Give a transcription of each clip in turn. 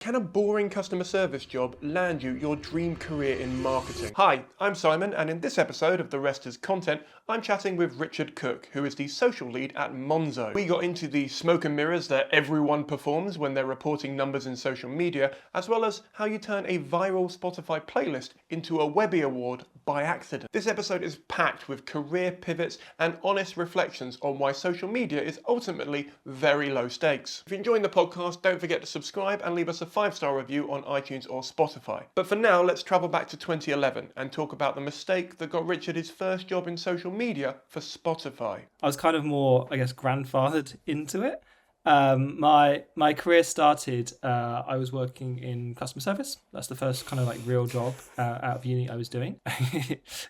Can a boring customer service job land you your dream career in marketing? Hi, I'm Simon, and in this episode of The Rest is Content, I'm chatting with Richard Cook, who is the social lead at Monzo. We got into the smoke and mirrors that everyone performs when they're reporting numbers in social media, as well as how you turn a viral Spotify playlist into a Webby Award by accident. This episode is packed with career pivots and honest reflections on why social media is ultimately very low stakes. If you're enjoying the podcast, don't forget to subscribe and leave us a 5-star review on iTunes or Spotify. But for now, let's travel back to 2011 and talk about the mistake that got Richard his first job in social media for Spotify. I was kind of more, grandfathered into it. My career started, I was working in customer service. That's the first kind of real job out of uni I was doing.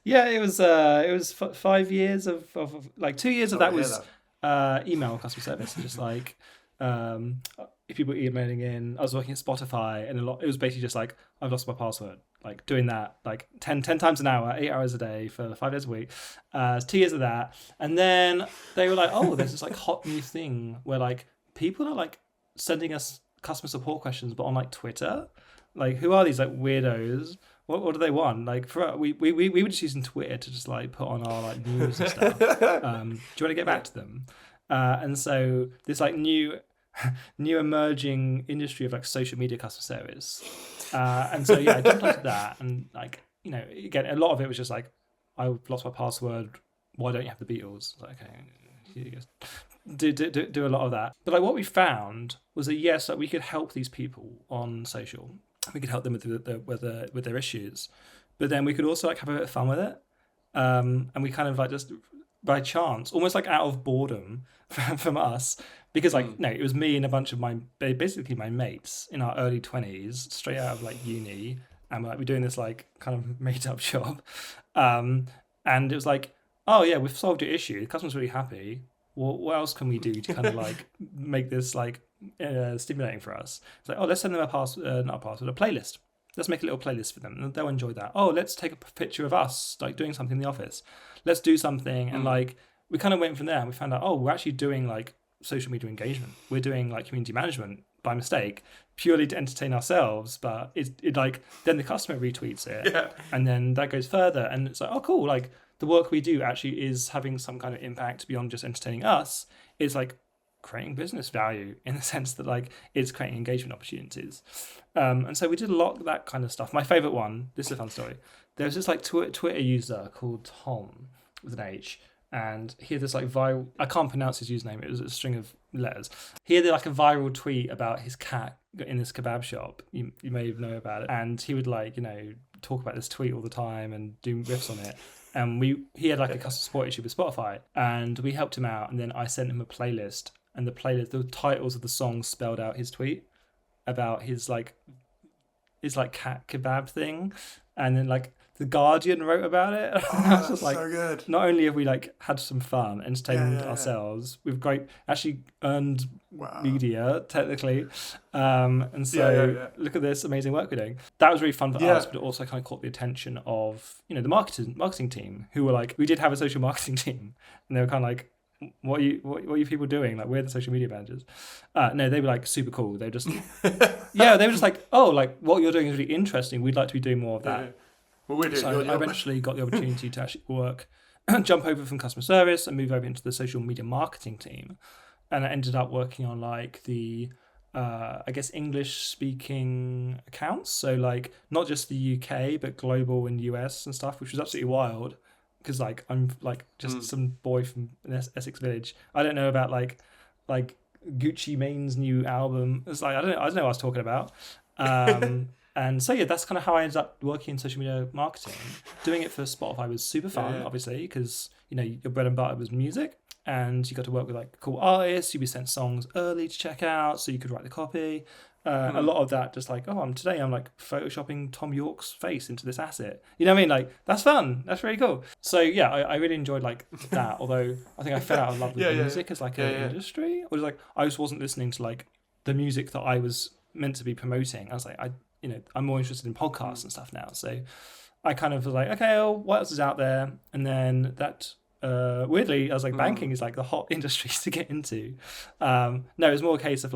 Yeah, it was 5 years of 2 years of that was email customer service. Just if people were emailing in, I was working at Spotify, and it was basically just I've lost my password. Doing that 10 times an hour, 8 hours a day for 5 days a week. 2 years of that. And then they were like, oh, there's this hot new thing where people are sending us customer support questions, but on Twitter. Who are these weirdos? What do they want? We were just using Twitter to just put on our news and stuff. Do you want to get back to them? And so this new emerging industry of social media customer service. And so I jumped onto that, and again, a lot of it was just I lost my password. Why don't you have the Beatles? Okay, here you go. Do a lot of that. But what we found was that yes, we could help these people on social. We could help them with their issues, but then we could also have a bit of fun with it. And we kind of just by chance, almost out of boredom from us, because no, it was me and a bunch of my mates in our early 20s, straight out of uni, and we're doing this kind of made up job, and it was oh yeah, we've solved your issue. The customer's really happy. Well, what else can we do to kind of make this stimulating for us? It's oh, let's send them a playlist. Let's make a little playlist for them, and they'll enjoy that. Oh, let's take a picture of us doing something in the office. Let's do something, and we kind of went from there, and we found out, oh, we're actually doing social media engagement. We're doing community management by mistake, purely to entertain ourselves. But it then the customer retweets it, and then that goes further, and it's oh, cool. The work we do actually is having some kind of impact beyond just entertaining us. It's creating business value in the sense that it's creating engagement opportunities. And so we did a lot of that kind of stuff. My favorite one, this is a fun story. There's this Twitter user called Tom with an H, and he had this viral, I can't pronounce his username, it was a string of letters. He had a viral tweet about his cat in this kebab shop. You may know about it. And he would talk about this tweet all the time and do riffs on it. And he had a customer support issue with Spotify, and we helped him out, and then I sent him a playlist, and the titles of the songs spelled out his tweet about his cat kebab thing, and then the Guardian wrote about it. Oh, that's so good. Not only have we had some fun, entertained ourselves, we've actually earned media technically, and so look at this amazing work we're doing. That was really fun for us, but it also kind of caught the attention of the marketing team, who were we did have a social marketing team, and they were kind of what are you people doing? We're the social media managers. No, they were super cool. They were just they were just oh, what you're doing is really interesting. We'd like to be doing more of that. Yeah. Well, we're doing so I eventually got the opportunity to actually jump over from customer service and move over into the social media marketing team, and I ended up working on the English speaking accounts. So not just the UK but global and US and stuff, which was absolutely wild. Because I'm just some boy from Essex village. I don't know about Gucci Mane's new album. It's I don't know what I was talking about. And so that's kind of how I ended up working in social media marketing. Doing it for Spotify was super fun, obviously, because your bread and butter was music, and you got to work with cool artists. You'd be sent songs early to check out, so you could write the copy. A lot of that just today I'm photoshopping Tom York's face into this asset. You know what I mean? That's fun. That's really cool. So I really enjoyed that. Although I think I fell out of love with music as an industry. Or just I just wasn't listening to the music that I was meant to be promoting. I was I'm more interested in podcasts and stuff now. So I kind of was okay, well, what else is out there? And then that weirdly, I was banking is the hot industry to get into. No, it was more a case of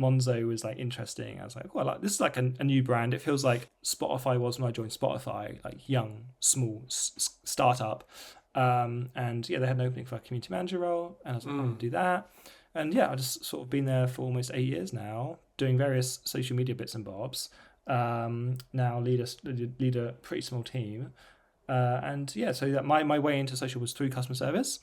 Monzo was like interesting. I was like, well, like this is like a new brand. It feels like Spotify was when I joined Spotify, like young, small startup. And yeah, they had an opening for a community manager role, and I was like, I'm gonna do that. And yeah, I just sort of been there for almost 8 years now, doing various social media bits and bobs. Now lead a pretty small team. And yeah, so that my way into social was through customer service,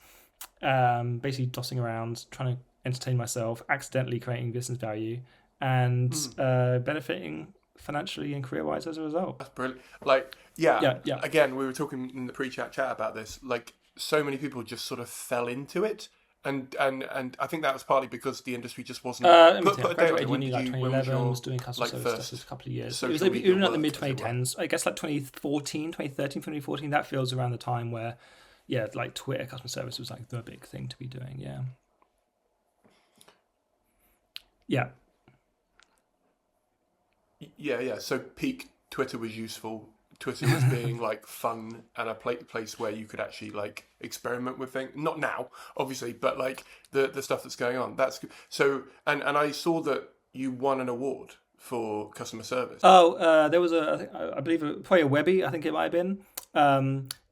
basically tossing around, trying to entertain myself, accidentally creating business value, and benefiting financially and career-wise as a result. That's brilliant. Like, yeah. Yeah. Again, we were talking in the pre-chat about this. Like, so many people just sort of fell into it. And I think that was partly because the industry just wasn't. I graduated uni like 2011, was doing customer service for a couple of years. It was like, even at the mid-2010s, I guess like 2013, 2014. That feels around the time where, yeah, like Twitter customer service was like the big thing to be doing. Yeah. So peak Twitter was useful. Twitter was being like fun and a place where you could actually like experiment with things. Not now, obviously, but like the stuff that's going on. That's good. So and I saw that you won an award for customer service. There was I believe probably a Webby. I think it might have been.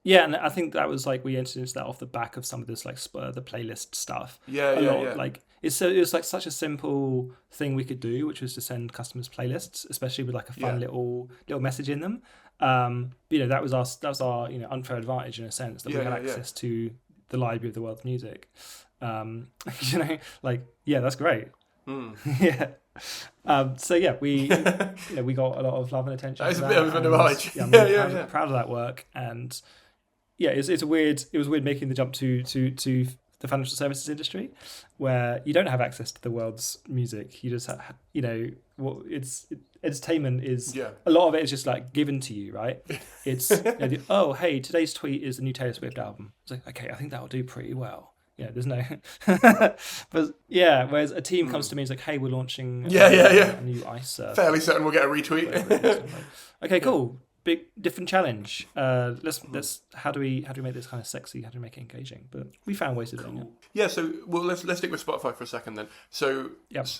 Yeah, and I think that was like we introduced that off the back of some of this like the playlist stuff. Yeah. Like it was like such a simple thing we could do, which was to send customers playlists, especially with like a fun little message in them. That was our unfair advantage in a sense that we had access to the library of the world's music. That's great. We got a lot of love and attention. That is a bit of an advantage. I'm proud of that work, and it was weird making the jump to the financial services industry, where you don't have access to the world's music. You just have, entertainment is a lot of it is just like given to you, right? It's hey, today's tweet is the new Taylor Swift album. It's like, okay, I think that'll do pretty well. Yeah, there's no but whereas a team comes to me and is like, hey, we're launching a new ice surf. Fairly certain we'll get a retweet. Okay, cool. Big different challenge. Let's how do we make this kind of sexy? How do we make it engaging? But we found ways of doing it. Yeah. So let's stick with Spotify for a second then. So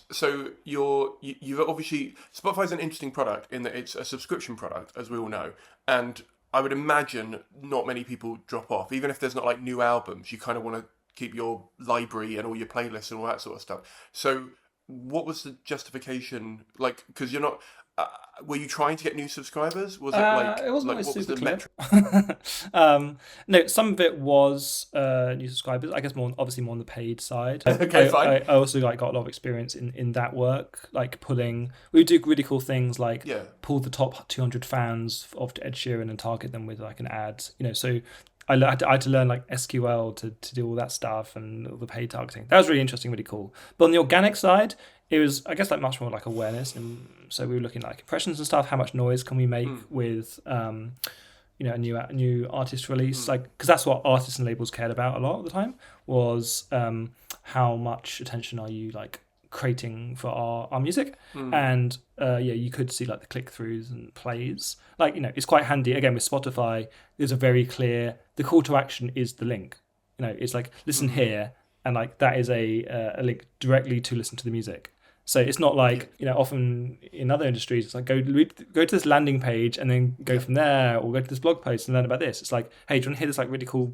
so you've obviously Spotify's an interesting product in that it's a subscription product, as we all know, and I would imagine not many people drop off, even if there's not like new albums. You kind of want to keep your library and all your playlists and all that sort of stuff. So what was the justification? Like, because you're not. Were you trying to get new subscribers? Was it like it wasn't like, always what super was the clear. No, some of it was new subscribers. I guess more on the paid side. Okay, fine. I also got a lot of experience in that work, like pulling. We would do really cool things like pull the top 200 fans of Ed Sheeran and target them with like an ad. So I had to learn like SQL to do all that stuff and all the paid targeting. That was really interesting, really cool. But on the organic side, it was, I guess, like much more like awareness, and so we were looking at like impressions and stuff. How much noise can we make with, a new artist release? Like, because that's what artists and labels cared about a lot of the time was how much attention are you like creating for our music, and you could see like the click-throughs and plays. Like, it's quite handy. Again, with Spotify, there's a very clear, the call to action is the link. It's like listen here, and like that is a link directly to listen to the music. So it's not like, often in other industries, it's like go to this landing page and then go from there, or go to this blog post and learn about this. It's like, hey, do you want to hear this like really cool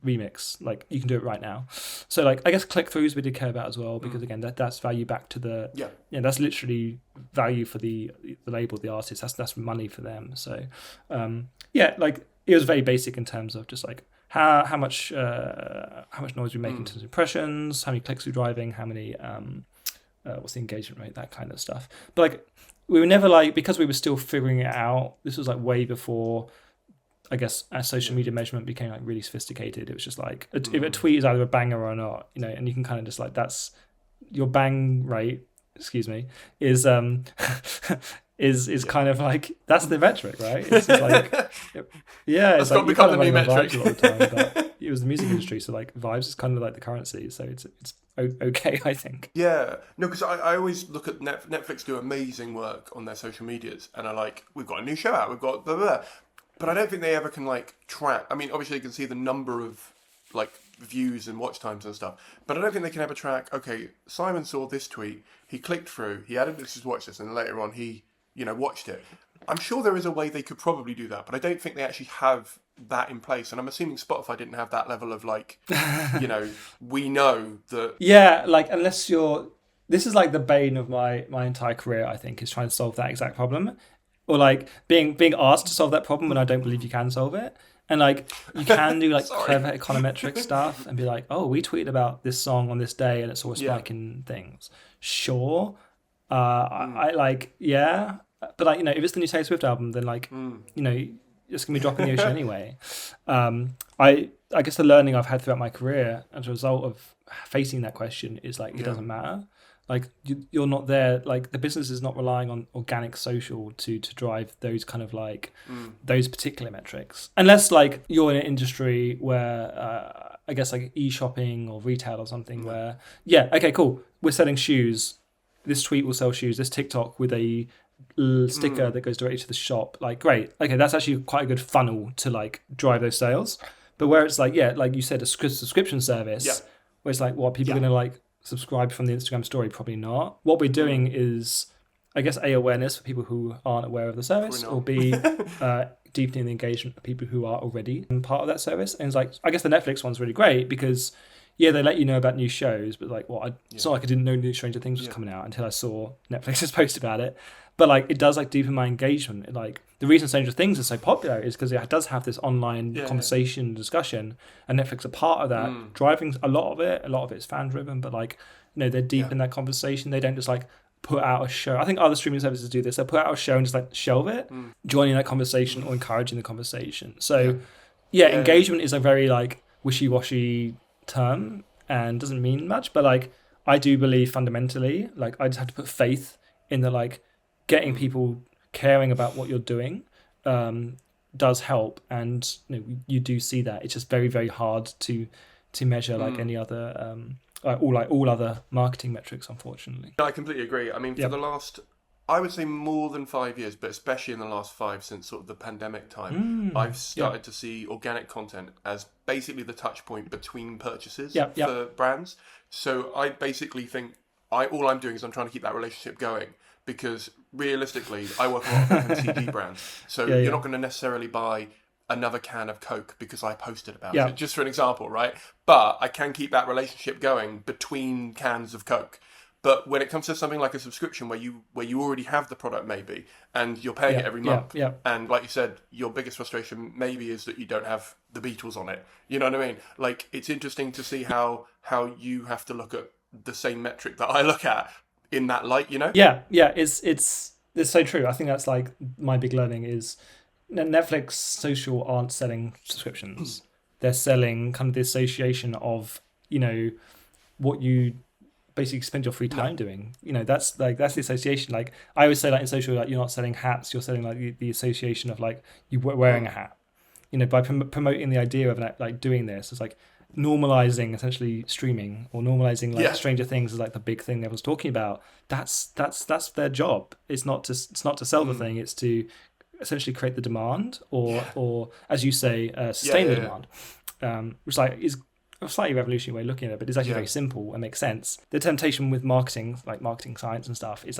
remix? Like, you can do it right now. So like, I guess click-throughs we did care about as well, because again, that's value back to the, that's literally value for the label, the artist. That's money for them. So like it was very basic in terms of just like how much noise we make in terms of impressions, how many clicks we're driving, how many what's the engagement rate, that kind of stuff. But like, we were never like, because we were still figuring it out, this was like way before, I guess, our social media measurement became like really sophisticated. It was just like, if a tweet is either a banger or not, and you can kind of just like, that's your bang rate, is is kind of like, that's the metric, right? It's just like, it's got like become the new metric. A lot of the time, but it was the music industry, so like vibes is kind of like the currency, so it's okay, I think. Yeah, no, because I always look at Netflix do amazing work on their social medias, and I like, we've got a new show out, we've got blah, blah, blah. But I don't think they ever can like track. I mean, obviously you can see the number of like views and watch times and stuff. But I don't think they can ever track, okay, Simon saw this tweet, he clicked through, he added this to watch this, and later on he, watched it. I'm sure there is a way they could probably do that, but I don't think they actually have that in place. And I'm assuming Spotify didn't have that level of we know that. Yeah, unless you're. This is the bane of my entire career, I think, is trying to solve that exact problem. Or being asked to solve that problem when I don't believe you can solve it. And you can do clever econometric stuff and be like, oh, we tweeted about this song on this day and it saw a spike in things. Sure. Yeah. But if it's the new Taylor Swift album, then it's gonna be dropping the ocean anyway. I guess the learning I've had throughout my career as a result of facing that question is it doesn't matter. You're not there. The business is not relying on organic social to drive those kind of those particular metrics, unless you're in an industry where I guess e-shopping or retail or something where okay, cool, we're selling shoes. This tweet will sell shoes. This TikTok with a sticker that goes directly to the shop, great, okay, that's actually quite a good funnel to drive those sales. But where it's you said, a subscription service, where it's what people are gonna subscribe from the Instagram story? Probably not. What we're doing is, I guess, A, awareness for people who aren't aware of the service, or B, deepening the engagement of people who are already part of that service. And it's I guess the Netflix one's really great because they let you know about new shows, but it's not I didn't know new Stranger Things was coming out until I saw Netflix's post about it. But it does deepen my engagement. The reason Stranger Things is so popular is because it does have this online conversation discussion, and Netflix are part of that, driving a lot of it. A lot of it is fan driven, but they're deep in that conversation. They don't just put out a show. I think other streaming services do this. They put out a show and just shelve it, joining that conversation or encouraging the conversation. So engagement is a very wishy-washy term and doesn't mean much, but I do believe fundamentally, I just have to put faith in the getting people caring about what you're doing does help, and you do see that. It's just very, very hard to measure any other all other marketing metrics, unfortunately. I completely agree. I mean, for the last, I would say more than 5 years, but especially in the last 5 since sort of the pandemic time, I've started to see organic content as basically the touch point between purchases for brands. So I basically think all I'm doing is I'm trying to keep that relationship going, because realistically, I work a lot with FMCG brands. So you're not going to necessarily buy another can of Coke because I posted about it, just for an example, right? But I can keep that relationship going between cans of Coke. But when it comes to something like a subscription where you already have the product maybe, and you're paying it every month, and like you said, your biggest frustration maybe is that you don't have the Beatles on it. You know what I mean? It's interesting to see how you have to look at the same metric that I look at in that light, it's so true. I think that's my big learning is Netflix social aren't selling subscriptions. They're selling kind of the association of what you basically spend your free time doing. That's the association. I always say in social, you're not selling hats, you're selling the association of you wearing a hat. By promoting the idea of doing this, it's normalizing essentially streaming, or normalizing Stranger Things is the big thing everyone's talking about. That's their job. It's not to sell the thing, it's to essentially create the demand, or as you say, sustain the demand, which is a slightly revolutionary way of looking at it, but it's actually very simple and makes sense. The temptation with marketing, marketing science and stuff, is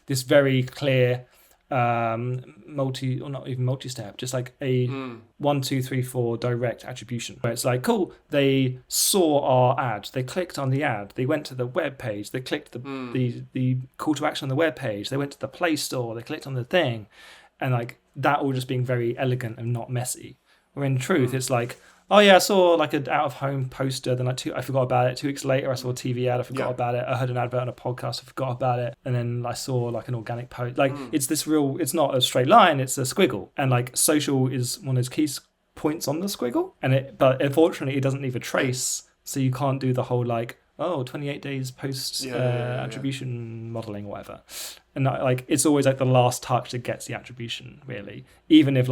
this very clear not even multi-step, just a 1, 2, 3, 4 direct attribution, where it's cool, they saw our ad, they clicked on the ad, they went to the web page, they clicked the call to action on the web page, they went to the Play Store, they clicked on the thing, and that all just being very elegant and not messy. Where in truth it's oh yeah, I saw an out of home poster, then I forgot about it. 2 weeks later I saw a TV ad, I forgot about it. I heard an advert on a podcast, I forgot about it. And then I saw an organic post. It's this it's not a straight line, it's a squiggle. And social is one of those key points on the squiggle. But unfortunately it doesn't leave a trace, so you can't do the whole 28 days post attribution modeling or whatever. And it's always the last touch that gets the attribution, really. Even if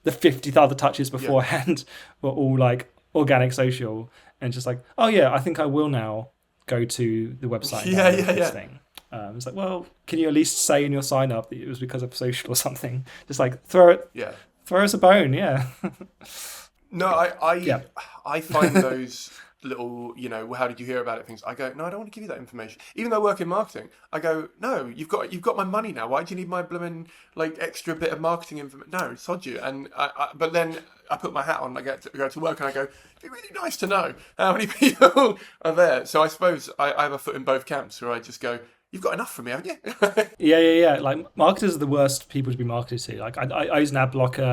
the 50 other touches beforehand were all organic social, and just oh yeah, I think I will now go to the website and download this thing. It's well, can you at least say in your sign up that it was because of social or something? Just throw us a bone, No, I Yeah. I find those little, how did you hear about it things. I go, no, I don't want to give you that information. Even though I work in marketing, I go, no, you've got my money now. Why do you need my blooming like extra bit of marketing information? No, sod you. And but then I put my hat on. I go to work and I go, it'd be really nice to know how many people are there. So I suppose I have a foot in both camps, where I just go, you've got enough for me, haven't you? Yeah. Like marketers are the worst people to be marketed to. Like I use an ad blocker.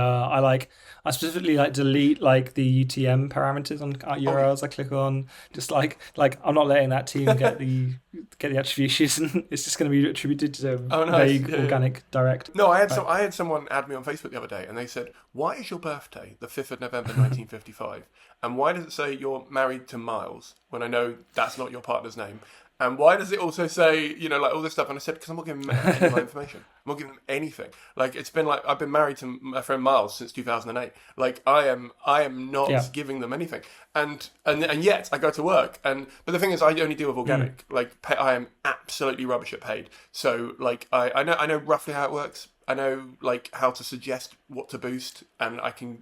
I specifically like delete like the UTM parameters on URLs I click on. Just like I'm not letting that team get the attribution. It's just going to be attributed to vague, organic, direct. No, I had someone add me on Facebook the other day, and they said, "Why is your birthday the 5th of November 1955? And why does it say you're married to Miles when I know that's not your partner's name? And why does it also say, like all this stuff?" And I said, because I'm not giving them any of my information. I'm not giving them anything. Like, it's been like, I've been married to my friend Miles since 2008. Like, I am not giving them anything. And yet I go to work. But the thing is, I only deal with organic. Like, I am absolutely rubbish at paid. So, like, I know roughly how it works. I know, like, how to suggest what to boost. And I can,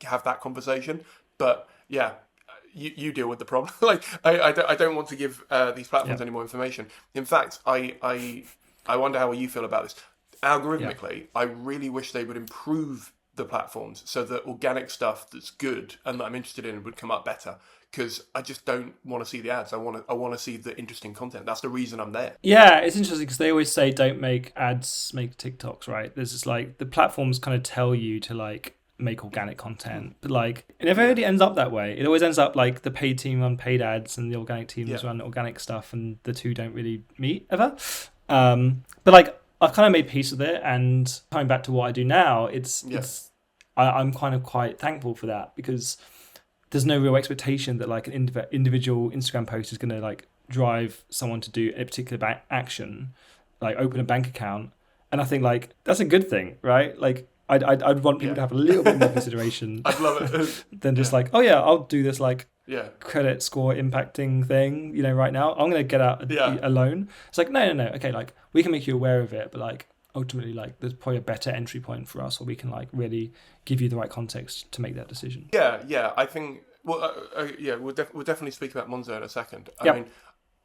have that conversation. But, yeah. You deal with the problem. Like, I don't want to give these platforms any more information. In fact, I wonder how you feel about this. Algorithmically, I really wish they would improve the platforms so that organic stuff that's good and that I'm interested in would come up better. Because I just don't want to see the ads. I want to see the interesting content. That's the reason I'm there. Yeah, it's interesting because they always say don't make ads, make TikToks, right? There's just like the platforms kind of tell you to like make organic content, but like it never really ends up that way. It always ends up like the paid team run paid ads and the organic teams run organic stuff, and the two don't really meet ever. But like I've kind of made peace with it, and coming back to what I do now, I'm kind of quite thankful for that, because there's no real expectation that like an individual Instagram post is going to like drive someone to do a particular action, like open a bank account. And I think like that's a good thing, right? Like I'd want people to have a little bit more consideration. I'd love it. Than just like, oh yeah, I'll do this like credit score impacting thing, right now. I'm going to get out a loan. It's like, no. Okay, like we can make you aware of it, but like ultimately like there's probably a better entry point for us where we can like really give you the right context to make that decision. Yeah. I think, we'll definitely speak about Monzo in a second. I mean,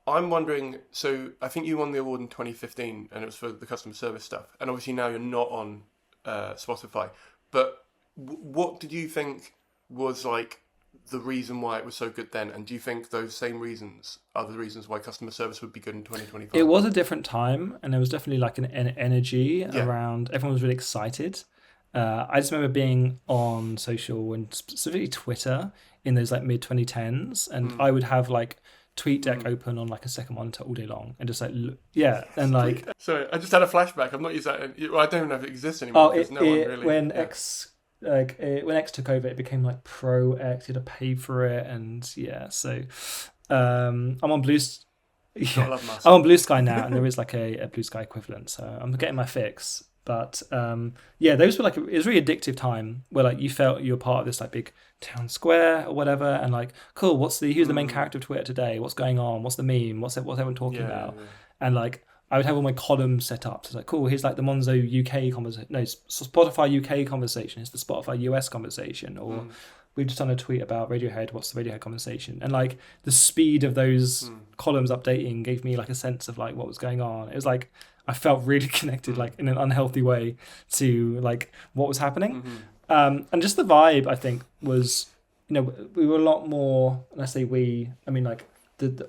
I'm wondering, so I think you won the award in 2015 and it was for the customer service stuff. And obviously now you're not on Spotify, but what did you think was like the reason why it was so good then, and do you think those same reasons are the reasons why customer service would be good in 2025? It was a different time, and there was definitely like an energy around. Everyone was really excited. I just remember being on social and specifically Twitter in those like mid 2010s, and I would have like TweetDeck open on like a second monitor all day long and just like and like sorry, I just had a flashback. I've not used that I don't even know if it exists anymore. When X took over, it became like Pro X. You had to pay for it, and so I'm on I'm on Blue Sky now, and there is like a Blue Sky equivalent, so I'm getting my fix. But those were like it was a really addictive time where like you felt you were part of this like big town square or whatever, and like cool, who's the main character of Twitter today? What's going on? What's the meme? What's everyone talking about? And like I would have all my columns set up. So it's like cool, here's like the Monzo UK conversation. No, Spotify UK conversation. It's the Spotify US conversation. Or we've just done a tweet about Radiohead. What's the Radiohead conversation? And like the speed of those columns updating gave me like a sense of like what was going on. It was like I felt really connected, like in an unhealthy way, to like what was happening. And just the vibe, I think, was, we were a lot more, and I say we, I mean like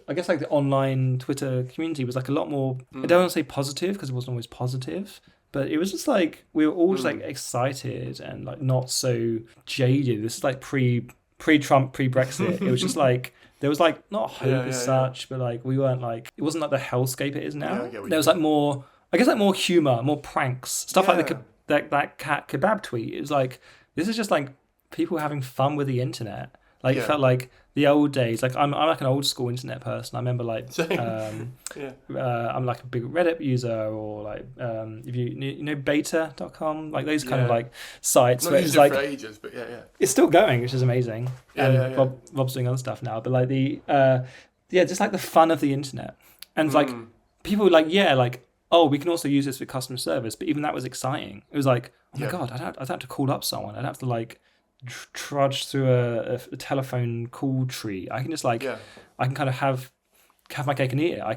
I guess like the online Twitter community was like a lot more, I don't want to say positive because it wasn't always positive, but it was just like, we were all just like excited and like not so jaded. This is like pre-Trump, pre-Brexit. It was just like, there was like not hope as such, but like we weren't like, it wasn't like the hellscape it is now. There was like more, I guess like more humor, more pranks, stuff like that cat kebab tweet. It was like, this is just like people having fun with the internet. Like it felt like the old days. Like I'm like an old school internet person. I remember like I'm like a big Reddit user, or like if you know beta.com, like those kind of like sites where it's like for ages, but it's still going, which is amazing. Rob's doing other stuff now, but like the just like the fun of the internet, and like people like oh, we can also use this for customer service, but even that was exciting. It was like, oh my god, I'd have to call up someone. I'd have to like trudge through a telephone call tree. I can just like I can kind of have my cake and eat it. I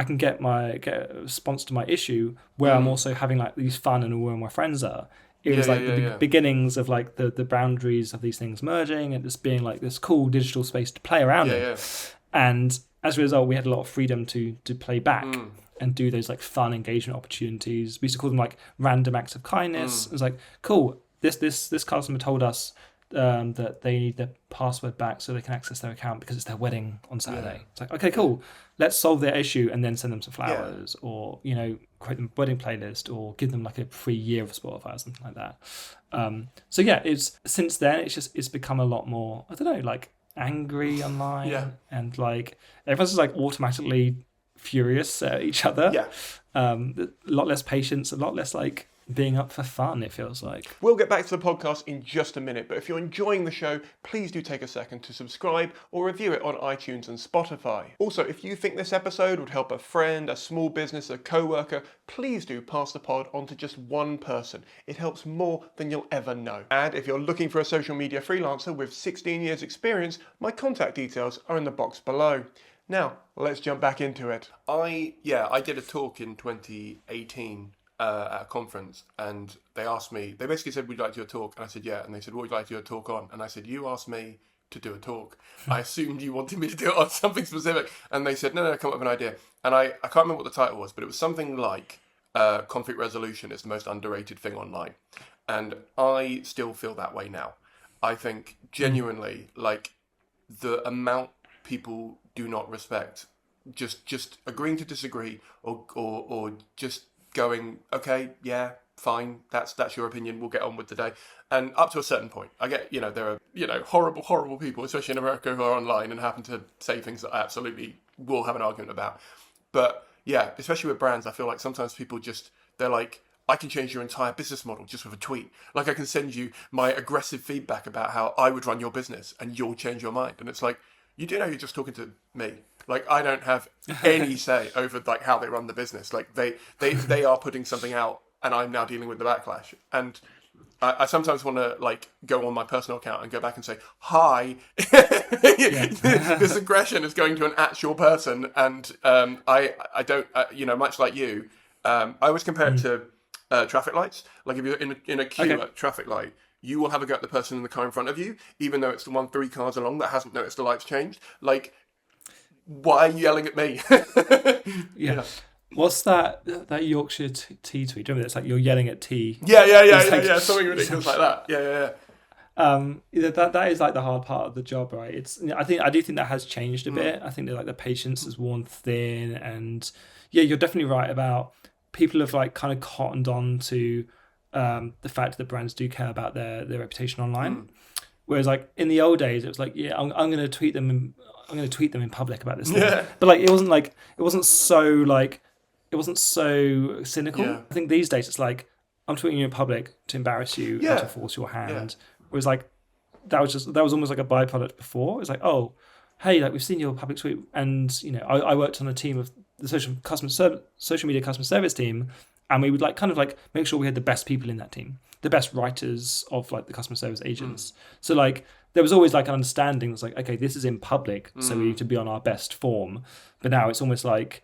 can get a response to my issue where I'm also having like these fun and where my friends are. It was like the beginnings of like the boundaries of these things merging and just being like this cool digital space to play around in. And as a result, we had a lot of freedom to play back and do those like fun engagement opportunities. We used to call them like random acts of kindness. It was like, cool, this customer told us that they need their password back so they can access their account because it's their wedding on Saturday. It's like, okay, cool. Let's solve their issue and then send them some flowers or, create them a wedding playlist or give them like a free year of Spotify or something like that. So yeah, since then it's become a lot more, I don't know, like angry online and like everyone's just like automatically furious at each other. A lot less patience, a lot less like being up for fun, it feels like. We'll get back to the podcast in just a minute, but if you're enjoying the show, please do take a second to subscribe or review it on iTunes and Spotify. Also, if you think this episode would help a friend, a small business, a co-worker, please do pass the pod on to just one person. It helps more than you'll ever know. And if you're looking for a social media freelancer with 16 years experience, my contact details are in the box below. Now, let's jump back into it. I did a talk in 2018 at a conference, and they basically said, would you like to do a talk? And I said, yeah. And they said, what would you like to do a talk on? And I said, you asked me to do a talk. I assumed you wanted me to do it on something specific. And they said, no, come up with an idea. And I can't remember what the title was, but it was something like conflict resolution is the most underrated thing online. And I still feel that way now. I think genuinely, like, the amount people do not respect just agreeing to disagree or just going, okay, yeah, fine, that's your opinion, we'll get on with the day. And up to a certain point, I get, there are, horrible people, especially in America, who are online and happen to say things that I absolutely will have an argument about. But yeah, especially with brands, I feel like sometimes people they're like, I can change your entire business model just with a tweet. Like, I can send you my aggressive feedback about how I would run your business and you'll change your mind. And it's like, you do know you're just talking to me. Like, I don't have any say over like how they run the business. Like, they are putting something out and I'm now dealing with the backlash. And I sometimes want to like go on my personal account and go back and say, hi, this aggression is going to an actual person. And I don't, much like you, I always compare it to traffic lights. Like, if you're in a queue at traffic light, you will have a go at the person in the car in front of you, even though it's the one 3 cars along that hasn't noticed the lights changed. Like, why are you yelling at me? Yeah. What's that Yorkshire tea tweet? Do you remember? It's like, you're yelling at tea. Yeah, something ridiculous like that. Yeah. That is like the hard part of the job, right? I do think that has changed a bit. I think that like the patience has worn thin, and yeah, you're definitely right about people have like kind of cottoned on to the fact that brands do care about their reputation online. Whereas like in the old days, it was like, yeah, I'm going to tweet them in public about this thing. Yeah. But like it wasn't so cynical. Yeah. I think these days it's like, I'm tweeting you in public to embarrass you and to force your hand. Yeah. Whereas like that was almost like a byproduct before. It's like, oh, hey, like we've seen your public tweet, and I worked on a team of the social media customer service team, and we would like kind of like make sure we had the best people in that team, the best writers of like the customer service agents. So like there was always like an understanding that's like, okay, this is in public, so we need to be on our best form. But now it's almost like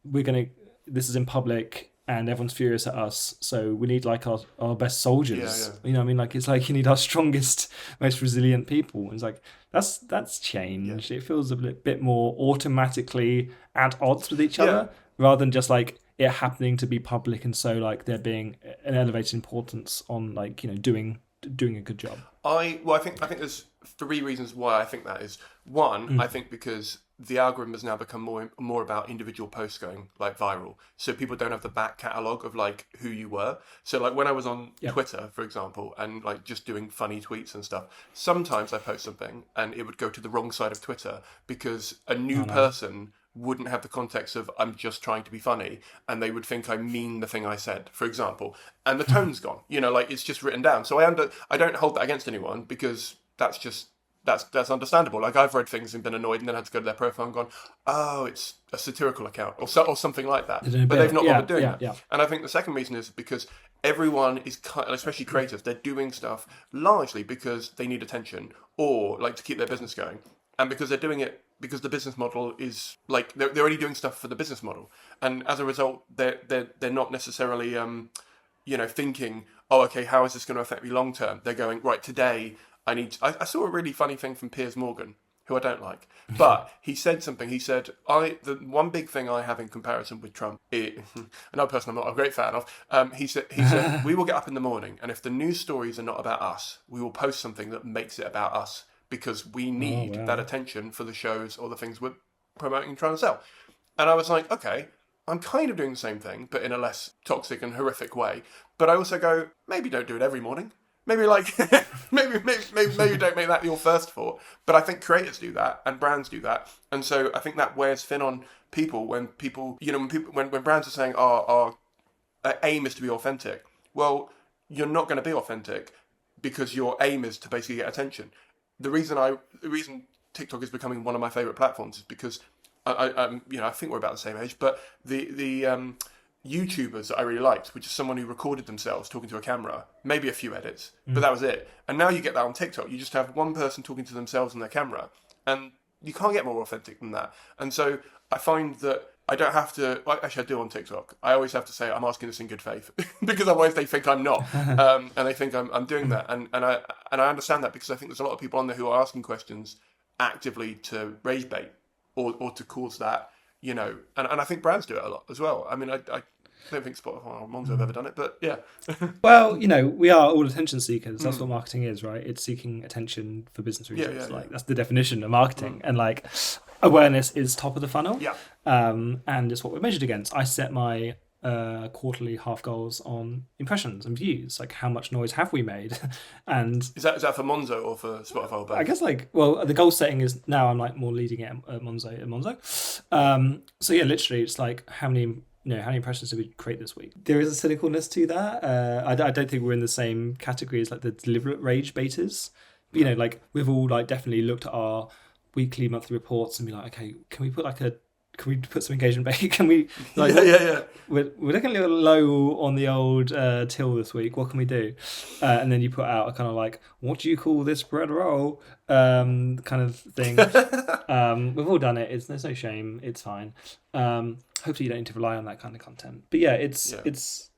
this is in public and everyone's furious at us, so we need like our best soldiers. Yeah. You know what I mean? Like, it's like you need our strongest, most resilient people. It's like that's changed. Yeah. It feels a bit more automatically at odds with each other, rather than just like it happening to be public, and so like there being an elevated importance on like doing a good job. I think there's 3 reasons why I think that is. One, I think because the algorithm has now become more about individual posts going like viral, so people don't have the back catalogue of like who you were. So like when I was on Twitter, for example, and like just doing funny tweets and stuff, sometimes I post something and it would go to the wrong side of Twitter because a new person wouldn't have the context of I'm just trying to be funny, and they would think I mean the thing I said, for example, and the tone's gone. Like it's just written down. So I don't hold that against anyone, because that's understandable. Like, I've read things and been annoyed and then had to go to their profile and gone, oh, it's a satirical account or something like that. But they've not bothered doing that. Yeah. And I think the second reason is because everyone is especially creatives. They're doing stuff largely because they need attention or like to keep their business going, and because they're doing it because the business model is like they're already doing stuff for the business model, and as a result, they're not necessarily thinking, oh, okay, how is this going to affect me long term? They're going, right, today I saw a really funny thing from Piers Morgan, who I don't like, but he said something. He said, the one big thing I have in comparison with Trump, another person I'm not a great fan of, he said, we will get up in the morning, and if the news stories are not about us, we will post something that makes it about us, because we need that attention for the shows or the things we're promoting and trying to sell. And I was like, okay, I'm kind of doing the same thing, but in a less toxic and horrific way. But I also go, maybe don't do it every morning. Maybe maybe don't make that your first thought. But I think creators do that and brands do that, and so I think that wears thin on people when when brands are saying our aim is to be authentic. Well, you're not going to be authentic because your aim is to basically get attention. The reason TikTok is becoming one of my favorite platforms is because I think we're about the same age, but the YouTubers that I really liked, which is someone who recorded themselves talking to a camera, maybe a few edits, but that was it. And now you get that on TikTok. You just have one person talking to themselves on their camera, and you can't get more authentic than that. And so I find that I don't have to. Actually, I do on TikTok. I always have to say I'm asking this in good faith because otherwise they think I'm not, and they think I'm doing that. And I understand that because I think there's a lot of people on there who are asking questions actively to rage bait or to cause that. And I think brands do it a lot as well. I mean, I don't think Spotify or Monzo have ever done it, but yeah. Well, we are all attention seekers. That's what marketing is, right? It's seeking attention for business reasons. That's the definition of marketing. And like awareness is top of the funnel. Yeah. And it's what we're measured against. I set my quarterly half goals on impressions and views, like how much noise have we made. And is that for Monzo or for Spotify or both? I guess the goal setting is now I'm like more leading it at Monzo. So yeah, literally it's like how many impressions did we create this week? There is a cynicalness to that. I don't think we're in the same category as like the deliberate rage baiters. But, like we've all like definitely looked at our weekly, monthly reports and be like, okay, can we put some engagement bait? Can we yeah. We're looking a little low on the old till this week. What can we do? And then you put out a kind of like, what do you call this bread roll? Kind of thing. We've all done it. There's no shame. It's fine. Hopefully you don't need to rely on that kind of content. But yeah, it's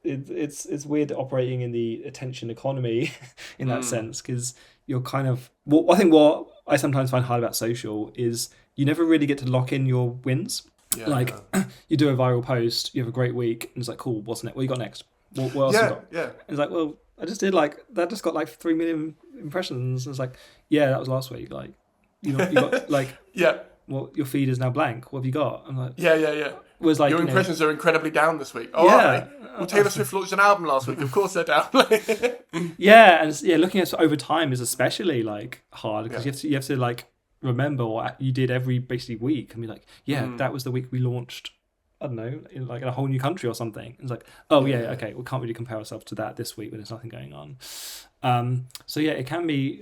weird operating in the attention economy in that sense, because you're kind of I think what I sometimes find hard about social is you never really get to lock in your wins. Yeah, you do a viral post, you have a great week, and it's like, cool, what's next? What you got next? What else you got? Yeah. And it's like, well, I just did that just got like 3 million impressions. And it's like, yeah, that was last week. Like, you got like, yeah. Well, your feed is now blank. What have you got? I'm like, yeah. Was like your impressions are incredibly down this week. Oh, yeah. Well, Taylor Swift launched an album last week. Of course they're down. Yeah, and looking at it over time is especially like hard because you have to like remember what you did every basically week and be like, that was the week we launched. I don't know, in a whole new country or something. It's like, okay, we can't really compare ourselves to that this week when there's nothing going on. So yeah, it can be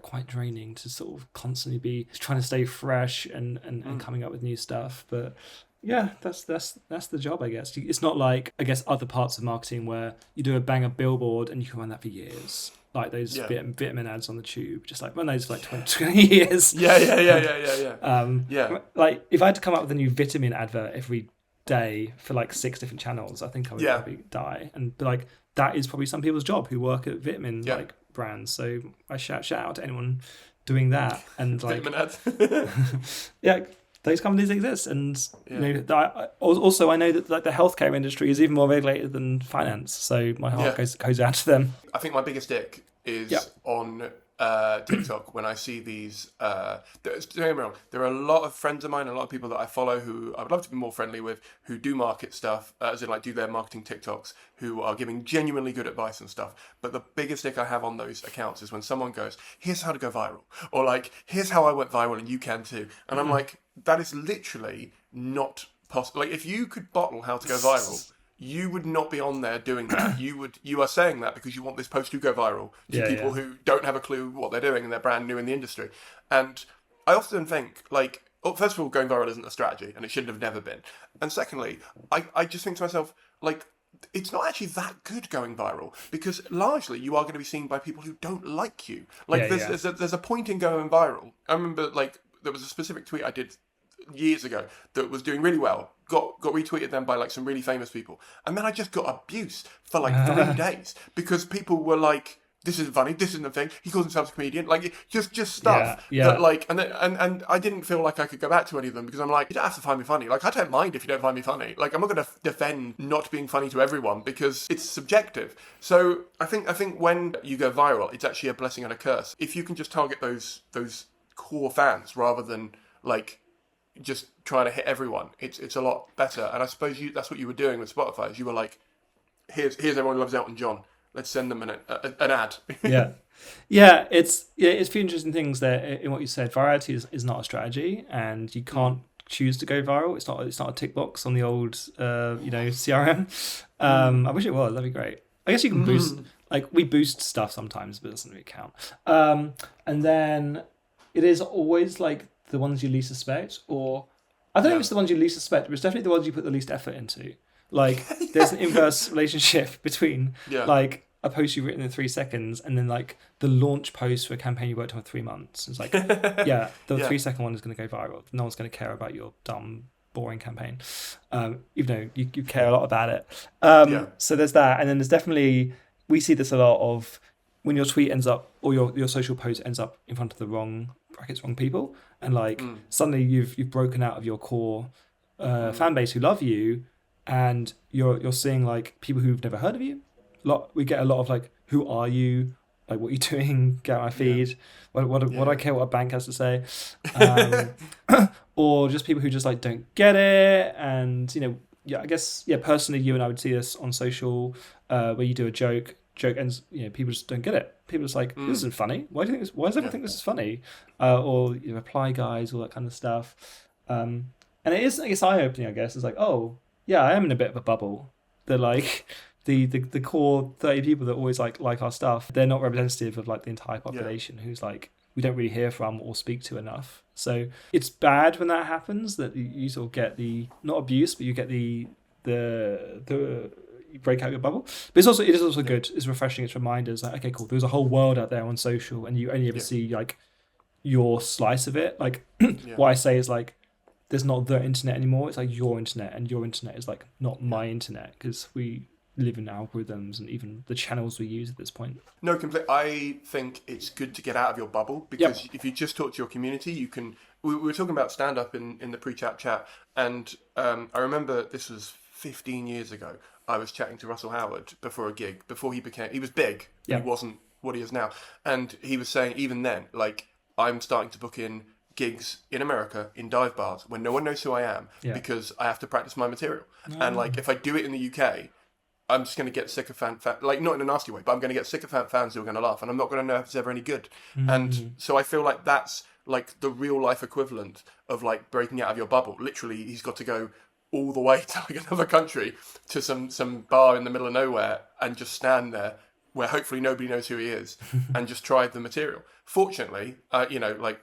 quite draining to sort of constantly be trying to stay fresh and coming up with new stuff. But yeah, that's the job, I guess. It's not like, I guess, other parts of marketing where you do a banger billboard and you can run that for years. Like those vitamin ads on the tube, just like run those for like 20 years. Yeah. Like if I had to come up with a new vitamin advert every day for like 6 different channels, I think I would probably die. And like that is probably some people's job who work at vitamin like brands. So I shout out to anyone doing that. And like vitamin ads. Those companies exist, and also I know that like the healthcare industry is even more regulated than finance. So my heart goes out to them. I think my biggest ick is on TikTok when I see these. Don't get me wrong, there are a lot of friends of mine, a lot of people that I follow who I would love to be more friendly with, who do market stuff, as in like do their marketing TikToks, who are giving genuinely good advice and stuff. But the biggest ick I have on those accounts is when someone goes, "Here's how to go viral," or like, "Here's how I went viral and you can too," and I'm like, that is literally not possible. Like, if you could bottle how to go viral, you would not be on there doing that. You are saying that because you want this post to go viral to people who don't have a clue what they're doing and they're brand new in the industry. And I often think, like, first of all, going viral isn't a strategy and it shouldn't have never been. And secondly, I just think to myself, like, it's not actually that good going viral, because largely you are going to be seen by people who don't like you. Like there's a point in going viral. I remember like there was a specific tweet I did years ago that was doing really well, got retweeted then by like some really famous people, and then I just got abuse for like 3 days because people were like, this isn't funny, this isn't a thing, he calls himself a comedian, like just stuff that like, and I didn't feel like I could go back to any of them, because I'm like, you don't have to find me funny, like I don't mind if you don't find me funny, like I'm not going to defend not being funny to everyone because it's subjective. So I think when you go viral, it's actually a blessing and a curse if you can just target those core fans rather than like just trying to hit everyone. It's a lot better. And I suppose that's what you were doing with Spotify, is you were like, here's everyone who loves Elton John, let's send them an ad. It's a few interesting things there in what you said. Variety is not a strategy, and you can't choose to go viral. It's not a tick box on the old CRM. I wish it was, that'd be great. I guess you can boost, like we boost stuff sometimes, but it doesn't really count. And then it is always like the ones you least suspect, or I don't know if it's the ones you least suspect, but it's definitely the ones you put the least effort into. Like there's an inverse relationship between like a post you've written in 3 seconds and then like the launch post for a campaign you worked on for 3 months. It's like, the 3-second one is going to go viral. No one's going to care about your dumb, boring campaign, even though you care a lot about it. So there's that, and then there's definitely, we see this a lot of when your tweet ends up, or your social post ends up in front of the wrong people, and like suddenly you've broken out of your core fan base who love you, and you're seeing like people who've never heard of you. We get a lot of like, who are you? Like, what are you doing? Get out my feed. What do I care what a bank has to say? Or just people who just like don't get it. And I guess personally, you and I would see this on social, where you do a joke ends, people just don't get it. People are just like, this isn't funny. Why does everyone think this is funny? Or reply guys, all that kind of stuff. And it is, I guess, eye-opening, I guess. It's like, oh, yeah, I am in a bit of a bubble. They're like, the core 30 people that always like our stuff, they're not representative of like the entire population who's like, we don't really hear from or speak to enough. So it's bad when that happens, that you sort of get the, not abuse, but you get the you break out your bubble. But it is also good. It's refreshing. It's reminders like, okay, cool. There's a whole world out there on social, and you only ever see like your slice of it. Like what I say is like, there's not the internet anymore. It's like your internet, and your internet is like not my internet, because we live in algorithms and even the channels we use at this point. No, completely. I think it's good to get out of your bubble, because if you just talk to your community, you can. We were talking about stand-up in the pre-chat, and I remember this was 15 years ago. I was chatting to Russell Howard before a gig, before he was big, he wasn't what he is now. And he was saying, even then, like, I'm starting to book in gigs in America in dive bars when no one knows who I am, because I have to practice my material. And like, if I do it in the UK, I'm just going to get sycophant, like, not in a nasty way, but I'm going to get sycophant fans who are going to laugh, and I'm not going to know if it's ever any good. And so I feel like that's like the real life equivalent of like breaking out of your bubble. Literally, he's got to go all the way to like another country, to some bar in the middle of nowhere, and just stand there where hopefully nobody knows who he is, and just try the material. Fortunately, like,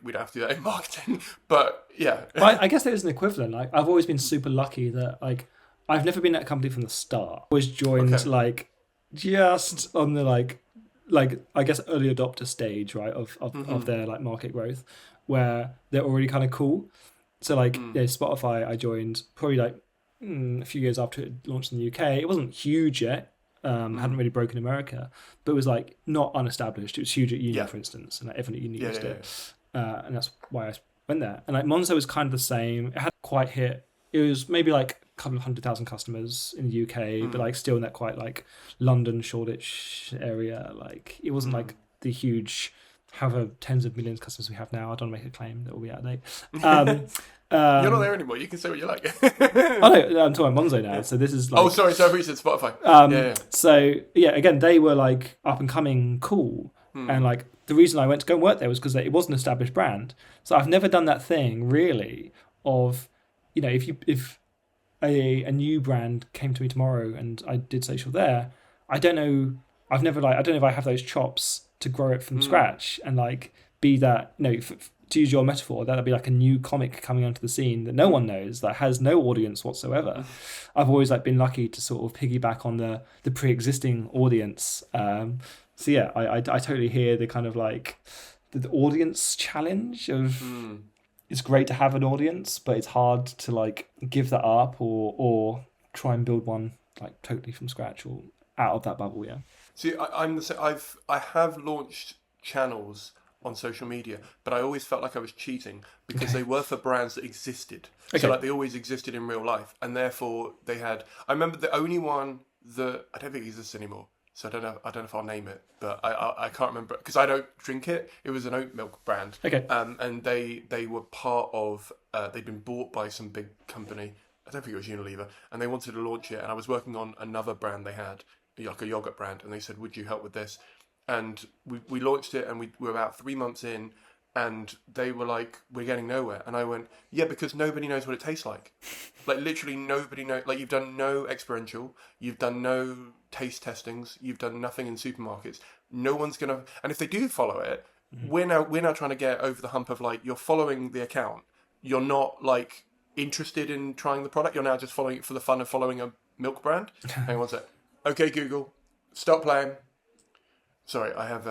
we don't have to do that in marketing, but But I guess there is an equivalent. Like, I've always been super lucky that like I've never been at a company from the start. Always joined like just on the like I guess early adopter stage, right, of their like market growth, where they're already kind of cool. So like Spotify, I joined probably like a few years after it launched in the UK. It wasn't huge yet, hadn't really broken America, but it was like not unestablished. It was huge at uni, for instance, and like everyone at uni used it, and that's why I went there. And like Monzo was kind of the same. It hadn't quite hit. It was maybe like a couple of 100,000 customers in the UK, but like still in that quite like London, Shoreditch area. Like it wasn't like the huge, however tens of millions of customers we have now. I don't make a claim that will be out of date. You're not there anymore. You can say what you like. Oh no, I'm talking Monzo now. So this is like. Oh, sorry. So I said Spotify. So again, they were like up and coming, cool, and like the reason I went to go and work there was because it was an established brand. So I've never done that thing really of, if a new brand came to me tomorrow and I did social there, I don't know. I don't know if I have those chops to grow it from scratch and like be that. to use your metaphor, that'd be like a new comic coming onto the scene that no one knows, that has no audience whatsoever. I've always like been lucky to sort of piggyback on the pre-existing audience. So yeah, I totally hear the kind of like the audience challenge of it's great to have an audience, but it's hard to like give that up or try and build one like totally from scratch or out of that bubble. Yeah. See, I have launched channels on social media, but I always felt like I was cheating because they were for brands that existed. Okay. So like they always existed in real life, and therefore they had. I remember the only one that I don't think exists anymore. So I don't know if I'll name it, but I can't remember because I don't drink it. It was an oat milk brand. Okay. And they were part of. They'd been bought by some big company. I don't think it was Unilever, and they wanted to launch it. And I was working on another brand they had, like a yogurt brand, and they said, "Would you help with this?" And we launched it, and we were about 3 months in, and they were like, "We're getting nowhere." And I went, "Yeah, because nobody knows what it tastes like. Like literally nobody knows. Like you've done no experiential, you've done no taste testings, you've done nothing in supermarkets. No one's gonna. And if they do follow it, we're now trying to get over the hump of like you're following the account. You're not like interested in trying the product. You're now just following it for the fun of following a milk brand." Hang on one sec. Okay, Google, stop playing. Sorry, I have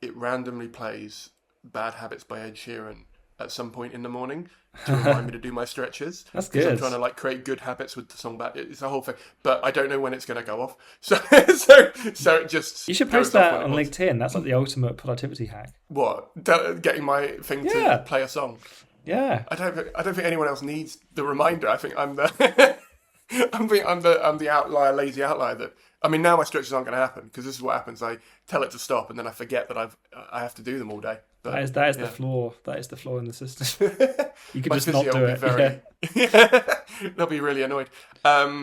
it randomly plays Bad Habits by Ed Sheeran at some point in the morning to remind me to do my stretches. That's 'Cause good. I'm trying to like create good habits with the song. It's a whole thing, but I don't know when it's going to go off. So it just You should goes post off that when it on wants. LinkedIn. That's like the ultimate productivity hack. What? Getting my thing Yeah. to play a song. Yeah. I don't think anyone else needs the reminder. I think I'm the I'm the outlier, lazy outlier. That I mean, now my stretches aren't going to happen because this is what happens. I tell it to stop, and then I forget that I have to do them all day. But That is yeah. the flaw. That is the flaw in the system. You could My just not physio do will it. be very, they'll be really annoyed. But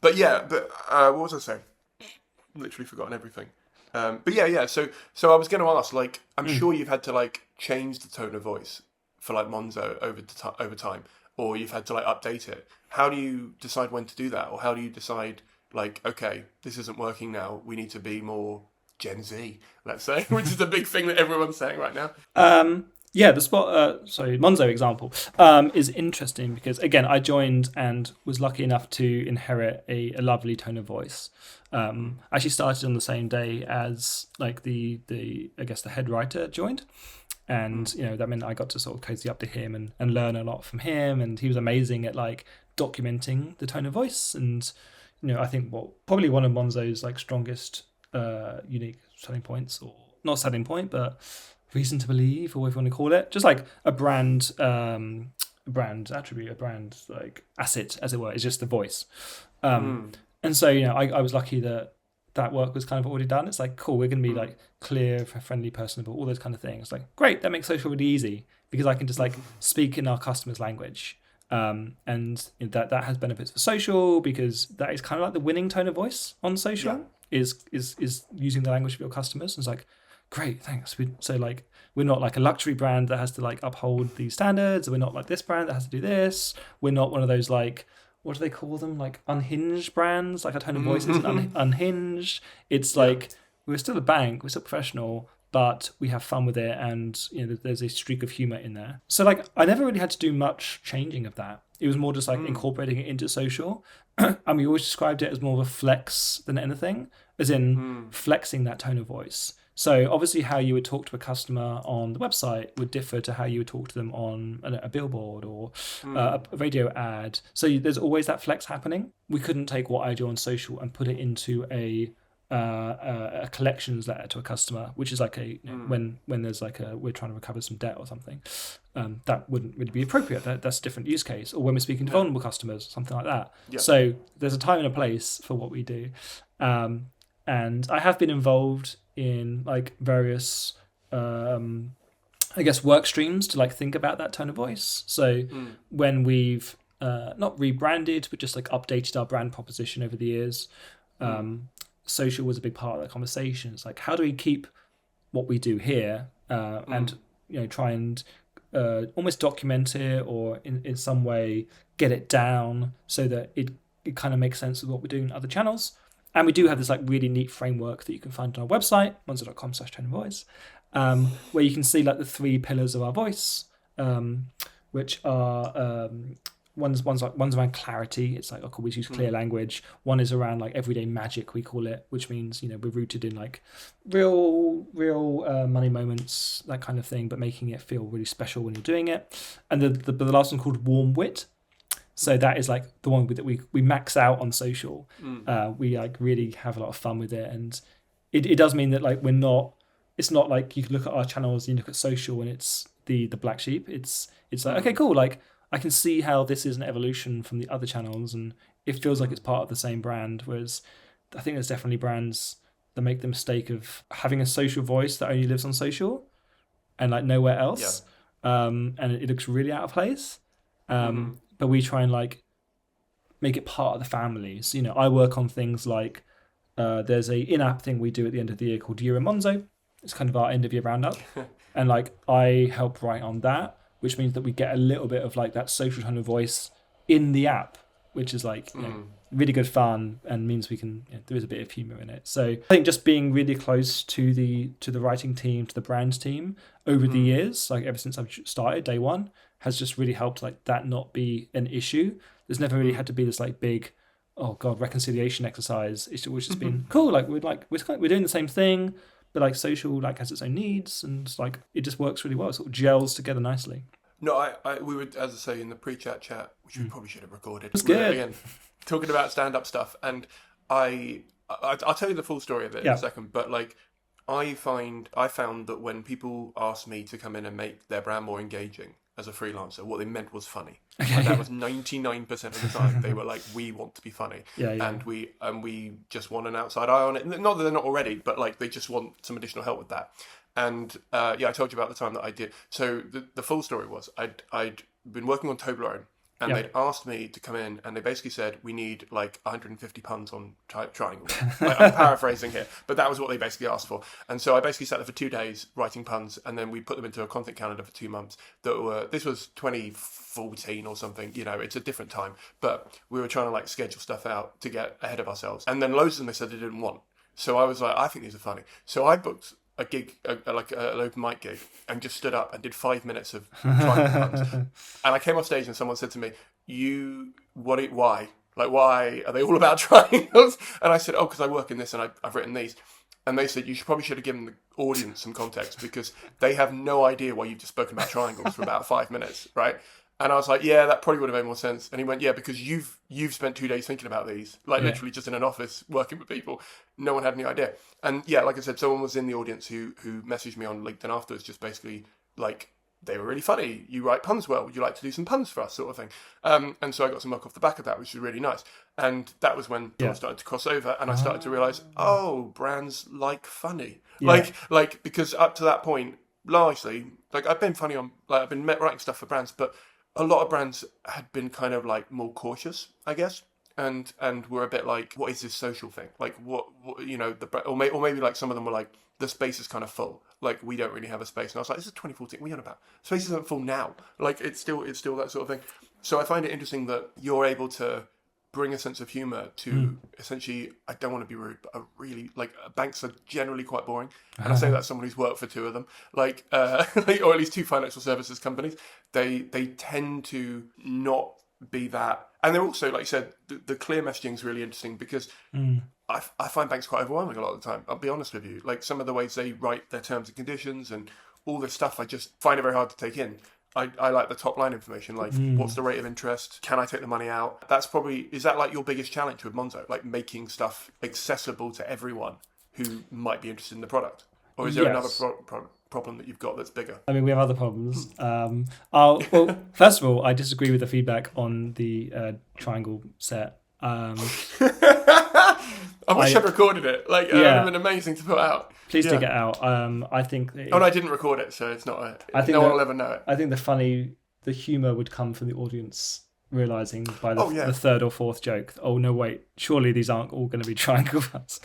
what was I saying? Literally forgotten everything. But yeah. So I was going to ask, like, I'm sure you've had to like change the tone of voice for like Monzo over time, or you've had to like update it. How do you decide when to do that, or how do you decide like, okay, this isn't working now. We need to be more Gen Z, let's say, which is the big thing that everyone's saying right now. Yeah, the Monzo example is interesting because again, I joined and was lucky enough to inherit a lovely tone of voice. Actually started on the same day as like the I guess the head writer joined. And, that meant I got to sort of cozy up to him and learn a lot from him. And he was amazing at like documenting the tone of voice. And, I think probably one of Monzo's like strongest unique selling points, or not selling point, but reason to believe, or whatever you want to call it, just like a brand attribute, a brand like asset, as it were, is just the voice. And so, I was lucky that work was kind of already done. It's like, cool, we're going to be like clear, friendly, personable, all those kind of things. Like, great, that makes social really easy because I can just like speak in our customers' language. And that has benefits for social because that is kind of like the winning tone of voice on social is using the language of your customers. And it's like, great, thanks. We're not like a luxury brand that has to like uphold these standards. We're not like this brand that has to do this. We're not one of those like, what do they call them? Like unhinged brands, like our tone of voice is unhinged. It's like, we're still a bank, we're still professional, but we have fun with it. And, there's a streak of humor in there. So like, I never really had to do much changing of that. It was more just like incorporating it into social. And we always described it as more of a flex than anything, as in flexing that tone of voice. So obviously how you would talk to a customer on the website would differ to how you would talk to them on a billboard or a radio ad. So there's always that flex happening. We couldn't take what I do on social and put it into a collections letter to a customer, which is like when there's like we're trying to recover some debt or something. That wouldn't really be appropriate. That's a different use case. Or when we're speaking to vulnerable customers, something like that. Yeah. So there's a time and a place for what we do. And I have been involved in like various, I guess, work streams to like think about that tone of voice. So when we've not rebranded, but just like updated our brand proposition over the years, social was a big part of that conversation. It's like, how do we keep what we do here and try and almost document it or in some way get it down so that it kind of makes sense with what we're doing in other channels. And we do have this like really neat framework that you can find on our website, monzo.com/tone of voice. where you can see like the three pillars of our voice, which are one's around clarity. It's like, I always use clear language. One is around like everyday magic, we call it, which means, we're rooted in like real money moments, that kind of thing, but making it feel really special when you're doing it. And the last one called warm wit. So that is like the one that we max out on social. We like really have a lot of fun with it, and it does mean that like it's not like you can look at our channels and you look at social and it's the black sheep. It's like, okay, cool, like I can see how this is an evolution from the other channels, and it feels like it's part of the same brand. Whereas I think there's definitely brands that make the mistake of having a social voice that only lives on social and like nowhere else. And it looks really out of place. But we try and like make it part of the family. So, I work on things like there's a in-app thing we do at the end of the year called Year in Monzo. It's kind of our end of year roundup. And like I help write on that, which means that we get a little bit of like that social tone of voice in the app, which is like really good fun and means we can, there is a bit of humor in it. So I think just being really close to the writing team, to the brands team over the years, like ever since I've started day one, has just really helped like that not be an issue. There's never really had to be this like big, oh god, reconciliation exercise. It's always just been cool. Like we're doing the same thing, but like social like has its own needs, and like it just works really well. It sort of gels together nicely. No, we were, as I say, in the pre-chat chat, which we probably should have recorded. It's good. Again, talking about stand-up stuff, and I'll tell you the full story of it in a second. But like, I found that when people asked me to come in and make their brand more engaging as a freelancer, what they meant was funny. Okay. Like, that was 99% of the time. They were like, we want to be funny. Yeah. And we just want an outside eye on it. Not that they're not already, but like they just want some additional help with that. And I told you about the time that I did. So the full story was I'd been working on Toblerone, and they'd asked me to come in, and they basically said, we need like 150 puns on triangle. Like, I'm paraphrasing here, but that was what they basically asked for. And so I basically sat there for 2 days writing puns, and then we put them into a content calendar for 2 months. This was 2014 or something, it's a different time, but we were trying to like schedule stuff out to get ahead of ourselves. And then loads of them they said they didn't want. So I was like, I think these are funny. So I booked a gig, like an open mic gig, and just stood up and did 5 minutes of triangle puns. And I came off stage and someone said to me, why? Like, why are they all about triangles? And I said, oh, because I work in this and I've written these. And they said, you probably should have given the audience some context, because they have no idea why you've just spoken about triangles for about 5 minutes, right? And I was like, yeah, that probably would have made more sense. And he went, yeah, because you've spent 2 days thinking about these, like literally just in an office working with people. No one had any idea. And yeah, like I said, someone was in the audience who messaged me on LinkedIn afterwards, just basically like, they were really funny. You write puns well. Would you like to do some puns for us, sort of thing? And so I got some work off the back of that, which was really nice. And that was when I started to cross over, and I started to realise, brands like funny. Yeah. Like because up to that point, largely, like I've been funny on, like I've been writing stuff for brands, but a lot of brands had been kind of like more cautious, I guess, and were a bit like, what is this social thing? Like what or maybe like some of them were like, the space is kind of full. Like we don't really have a space. And I was like, this is 2014. What are you on about? Space isn't full now. Like it's still that sort of thing. So I find it interesting that you're able to bring a sense of humour to essentially, I don't want to be rude, but a really, like, banks are generally quite boring. And I say that as someone who's worked for 2 of them, or at least 2 financial services companies. They tend to not be that. And they're also, like you said, the clear messaging is really interesting, because I find banks quite overwhelming a lot of the time. I'll be honest with you. Like some of the ways they write their terms and conditions and all this stuff, I just find it very hard to take in. I like the top line information, like what's the rate of interest? Can I take the money out? Is that like your biggest challenge with Monzo? Like making stuff accessible to everyone who might be interested in the product? Or is there another problem that you've got that's bigger? I mean, we have other problems. Well, first of all, I disagree with the feedback on the triangle set. I wish I'd recorded it. Like, it would have been amazing to put out. Please dig it out. I think... no, I didn't record it, so it's not... no one will ever know it. I think the humour would come from the audience realising by the third or fourth joke, oh, no, wait, surely these aren't all going to be triangle puns.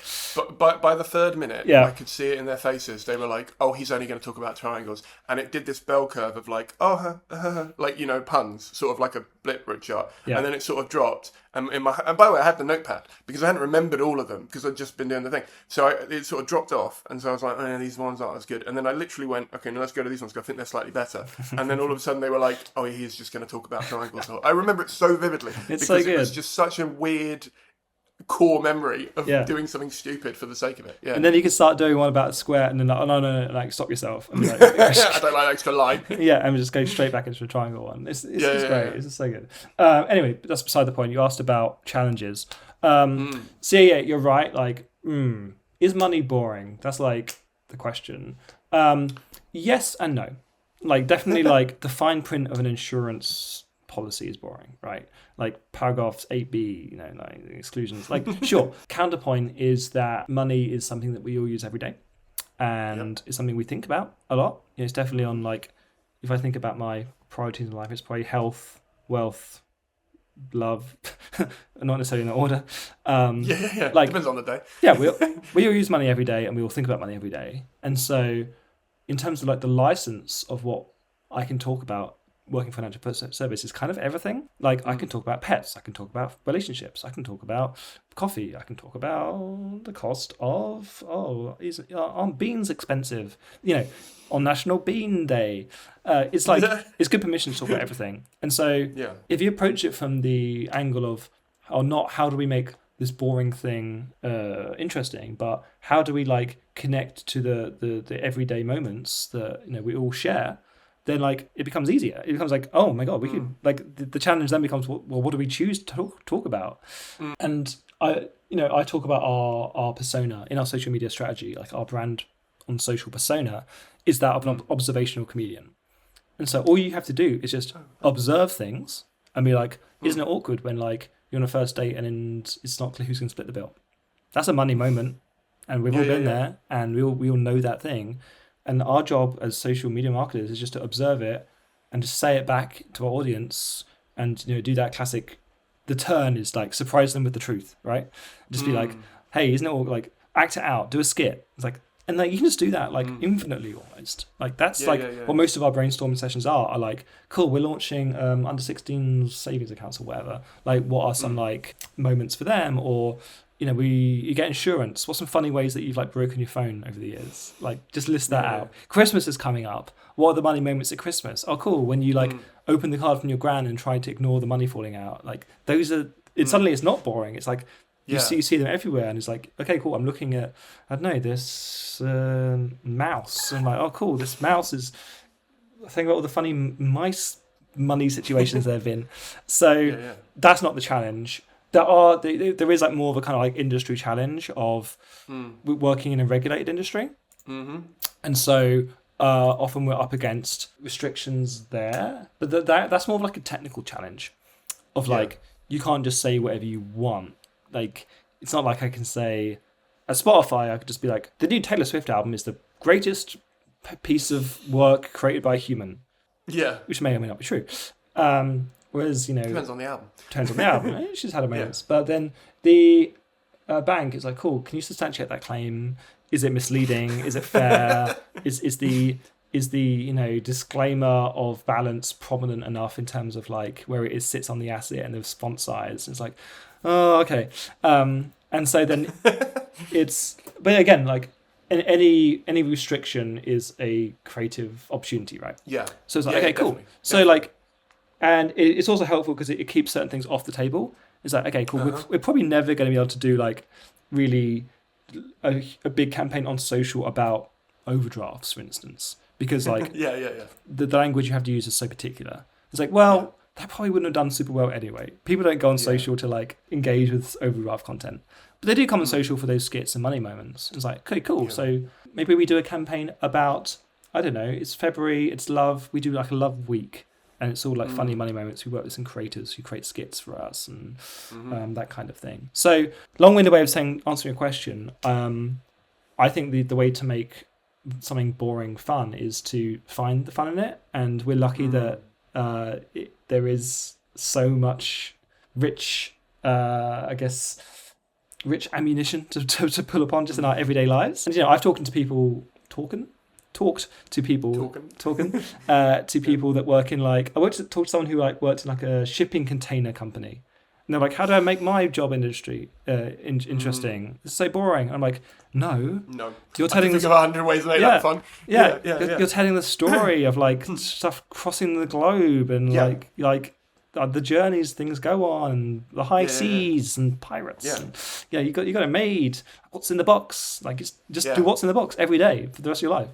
But by the third minute, I could see it in their faces. They were like, oh, he's only going to talk about triangles. And it did this bell curve of like, like, puns, sort of like a Blip chart. Yeah. And then it sort of dropped. And and by the way, I had the notepad because I hadn't remembered all of them because I'd just been doing the thing. So it sort of dropped off, and so I was like, oh, yeah, these ones aren't as good. And then I literally went, okay, now let's go to these ones because I think they're slightly better. And then all of a sudden they were like, oh, he's just going to talk about triangles. I remember it so vividly because so good. it was just such a weird core memory of doing something stupid for the sake of it. Yeah. And then you can start doing one about a square, and then like, oh no, like stop yourself. And be like, I don't like extra line. Yeah, and we just go straight back into a triangle one. It's great. It's just so good. Anyway, that's beside the point. You asked about challenges. So yeah, you're right. Like, is money boring? That's like the question. Yes and no. Like, definitely, like the fine print of an insurance policy is boring, right? Like paragraphs 8b, you know, like exclusions. Like, sure. Counterpoint is that money is something that we all use every day, and it's something we think about a lot. You know, it's definitely on, like, if I think about my priorities in life, it's probably health, wealth, love, not necessarily in that order. Like, depends on the day. Yeah, we all use money every day, and we all think about money every day. And so, in terms of like the license of what I can talk about working financial service is kind of everything. Like, I can talk about pets, I can talk about relationships, I can talk about coffee, I can talk about the cost of, are beans expensive? You know, on National Bean Day. It's like, it's good permission to talk about everything. And so if you approach it from the angle of, how do we make this boring thing interesting, but how do we like connect to the everyday moments that, you know, we all share, then like it becomes easier. It becomes like, oh my god, we can like the challenge then becomes, well, what do we choose to talk about? And I talk about our persona in our social media strategy, like our brand on social persona is that of an observational comedian. And so all you have to do is just observe things and be like, isn't it awkward when like you're on a first date and it's not clear who's going to split the bill? That's a money moment, and we've all been there, and we all know that thing. And our job as social media marketers is just to observe it and just say it back to our audience, and, you know, do that classic. The turn is like surprise them with the truth, right? Just be like, hey, isn't it all, like, act it out, do a skit. It's like, and like you can just do that like infinitely almost. Like that's what most of our brainstorming sessions are like, cool, we're launching under 16 savings accounts or whatever. Like, what are some like moments for them? Or, you know, you get insurance. What's some funny ways that you've like broken your phone over the years? Like, just list that out. Christmas is coming up. What are the money moments at Christmas? Oh, cool. When you like open the card from your gran and try to ignore the money falling out. Like, those are. Suddenly it's not boring. It's like you see them everywhere, and it's like, okay, cool. I'm looking at, I don't know, this mouse. And I'm like, oh, cool. This mouse is. Think about all the funny mice money situations they've been. So that's not the challenge. There is like more of a kind of like industry challenge of working in a regulated industry, and so often we're up against restrictions there. But that's more of like a technical challenge of like, you can't just say whatever you want. Like, it's not like I can say at Spotify I could just be like, the new Taylor Swift album is the greatest piece of work created by a human. Yeah, which may or may not be true. Whereas, you know, depends on the album. She's had her moments. But then the bank is like, cool, can you substantiate that claim? Is it misleading? Is it fair? is the you know, disclaimer of balance prominent enough in terms of like where it sits on the asset and the font size? It's like, oh, okay. And so then but again, like any restriction is a creative opportunity, right? Yeah. So it's like, okay, cool. Definitely. So like, and it's also helpful because it keeps certain things off the table. It's like, okay, cool. We're probably never going to be able to do like really a big campaign on social about overdrafts, for instance, because like the language you have to use is so particular. It's like, well, that probably wouldn't have done super well anyway. People don't go on social to like engage with overdraft content, but they do come on social for those skits and money moments. It's like, okay, cool. So maybe we do a campaign about, I don't know, it's February, it's love. We do like a love week. And it's all like funny money moments. We work with some creators who create skits for us and that kind of thing. So, long-winded way of answering your question. I think the way to make something boring fun is to find the fun in it. And we're lucky that there is so much rich ammunition to pull upon just in our everyday lives. And, you know, I've talked to people that work in like, talked to someone who like worked in like a shipping container company, they're like, how do I make my job industry interesting? It's so boring. I'm like, no. You're telling think of 100 ways to make that fun. You're telling the story of like stuff crossing the globe and like the journeys things go on, the high seas and pirates. And, you got it made. What's in the box? Like just do what's in the box every day for the rest of your life.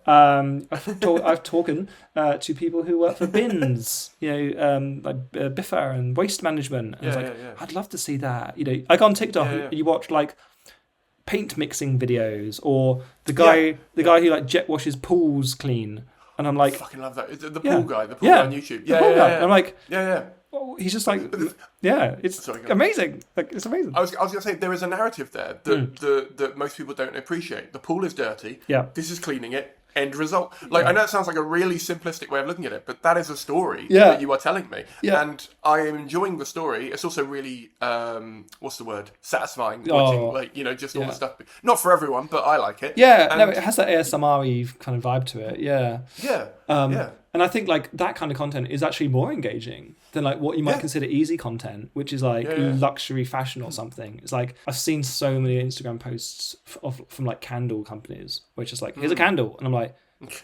I've talked to people who work for bins, like Biffa and waste management. And I was like, I'd love to see that. I go on TikTok and you watch like paint mixing videos, or the guy who like jet washes pools clean. And I'm like, I fucking love that. The pool guy on YouTube. The pool guy. And I'm like, Oh, he's just like, it's amazing. Like, it's amazing. I was going to say, there is a narrative there that most people don't appreciate. The pool is dirty. Yeah. This is cleaning it. End result. Like, I know it sounds like a really simplistic way of looking at it, but that is a story that you are telling me. Yeah. And I am enjoying the story. It's also really, satisfying watching, just all the stuff. Not for everyone, but I like it. Yeah. No, it has that ASMR-y kind of vibe to it. Yeah. Yeah. And I think like that kind of content is actually more engaging than like what you might consider easy content, which is like luxury fashion or something. It's like I've seen so many Instagram posts from like candle companies, which is like, here's a candle, and I'm like,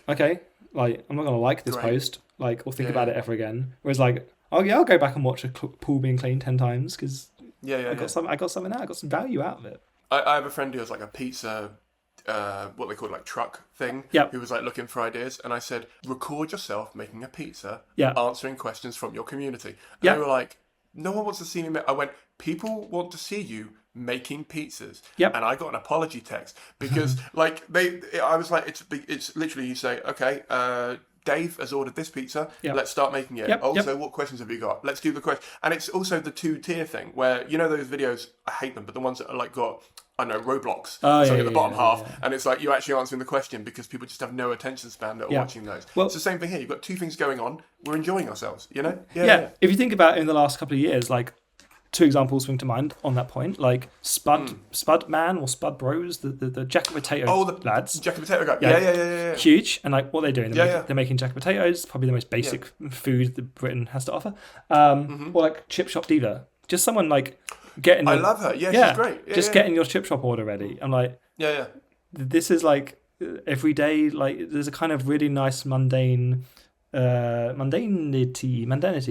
okay, like I'm not gonna like this post, like, or think about it ever again. Whereas like, oh yeah, I'll go back and watch a pool being cleaned 10 times because I got something out. I got some value out of it. I have a friend who has like a pizza. What they call like truck thing, who was like looking for ideas, and I said, record yourself making a pizza, answering questions from your community. And they were like, no one wants to see me I went, people want to see you making pizzas. And I got an apology text because I was like, it's literally, you say, okay, Dave has ordered this pizza. Let's start making it. So what questions have you got? Let's do the question. And it's also the 2-tier thing where, those videos, I hate them, but the ones that are like got, I don't know, Roblox. At the bottom half. And it's like you actually answering the question because people just have no attention span that are watching those. Well, it's the same thing here. You've got two things going on. We're enjoying ourselves, Yeah. If you think about it in the last couple of years, like 2 examples spring to mind on that point, like Spud Man or Spud Bros, the Jack and Potato lads. Jack and Potato guy. Yeah. Huge. And like what they're doing, they're making Jack and Potatoes, probably the most basic food that Britain has to offer. Or like Chip Shop Diva. Just someone like getting... I love her. Yeah, she's great. Getting your chip shop order ready. I'm like... This is like every day, like there's a kind of really nice mundanity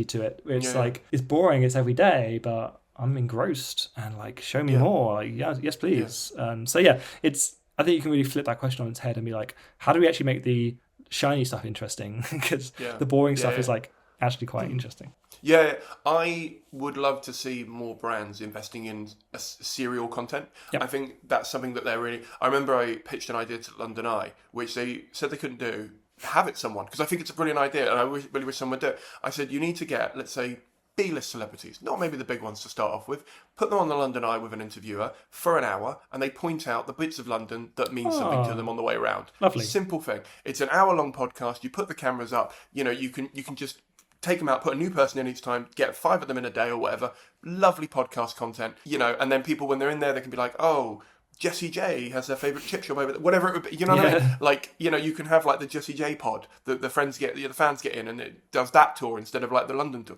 to it. It's like, it's boring, it's every day, but I'm engrossed and like, show me more. Like, yes, please. It's... I think you can really flip that question on its head and be like, how do we actually make the shiny stuff interesting? Because the boring stuff is like actually quite interesting. Yeah, I would love to see more brands investing in serial content. I think that's something that they're really... I remember I pitched an idea to London Eye, which they said they couldn't do. Have it someone, because I think it's a brilliant idea, and I really wish someone would do it. I said, you need to get, let's say, B-list celebrities, not maybe the big ones to start off with, put them on the London Eye with an interviewer for an hour, and they point out the bits of London that mean something to them on the way around. Lovely. Simple thing. It's an hour-long podcast. You put the cameras up. You can just... take them out, put a new person in each time, get 5 of them in a day or whatever. Lovely podcast content, and then people, when they're in there, they can be like, oh, Jessie J has their favourite chip shop over there, whatever it would be, what I mean? Like, you can have like the Jessie J pod, the fans get in and it does that tour instead of like the London tour.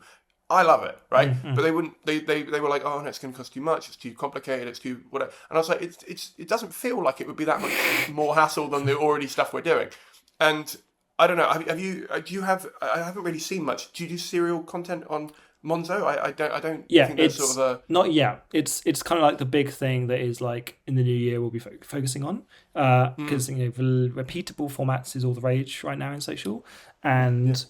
I love it, right? But they wouldn't, they were like, oh, no, it's going to cost too much, it's too complicated, it's too whatever. And I was like, it doesn't feel like it would be that much more hassle than the already stuff we're doing. And I don't know. I haven't really seen much. Do you do serial content on Monzo? I don't. Yeah, think it's sort of not yet. It's kind of like the big thing that is like in the new year we'll be focusing on because repeatable formats is all the rage right now in social, and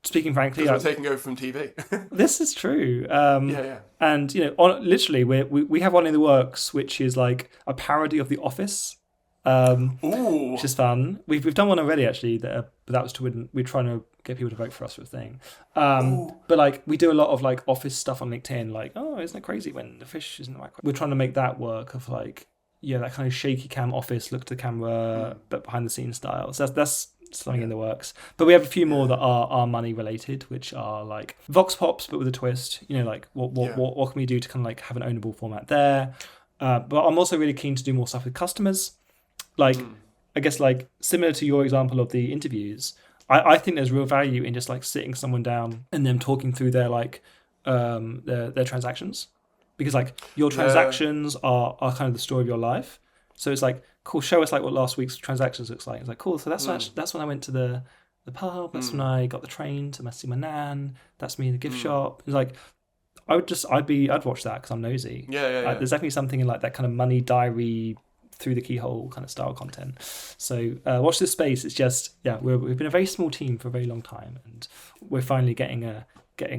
speaking frankly, we're taking over from TV. This is true. And literally we have one in the works which is like a parody of The Office. Which is fun. We've done one already actually. That was to win. We're trying to get people to vote for us for a thing. But like we do a lot of like office stuff on LinkedIn. Like, oh, isn't it crazy when the fish isn't right? We're trying to make that work of like that kind of shaky cam office look to the camera, but behind the scenes style. So that's something in the works. But we have a few more that are money related, which are like Vox Pops, but with a twist. Like what can we do to kind of like have an ownable format there? But I'm also really keen to do more stuff with customers. Like, I guess, like, similar to your example of the interviews, I think there's real value in just, like, sitting someone down and them talking through their, like, their transactions, because like your transactions are kind of the story of your life. So it's like, cool, show us like what last week's transactions looks like. It's like, cool, so that's when I went to the pub, that's when I got the train to see my nan, that's me in the gift shop. It's like, I'd watch that because I'm nosy. There's definitely something in like that kind of money diary through the keyhole kind of style content. So watch this space. It's just, we've been a very small team for a very long time, and we're finally getting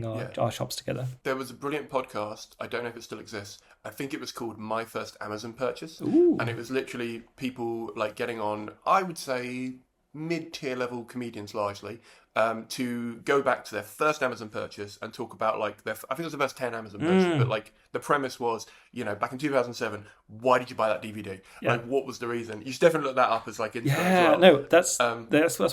our shops together. There was a brilliant podcast, I don't know if it still exists, I think it was called My First Amazon Purchase. Ooh. And it was literally people like getting on, I would say, mid-tier level comedians largely, to go back to their first Amazon purchase and talk about like I think it was the first 10 Amazon purchases, but like the premise was, back in 2007, why did you buy that DVD? Like, what was the reason? You should definitely look that up as like internet as well. No, that's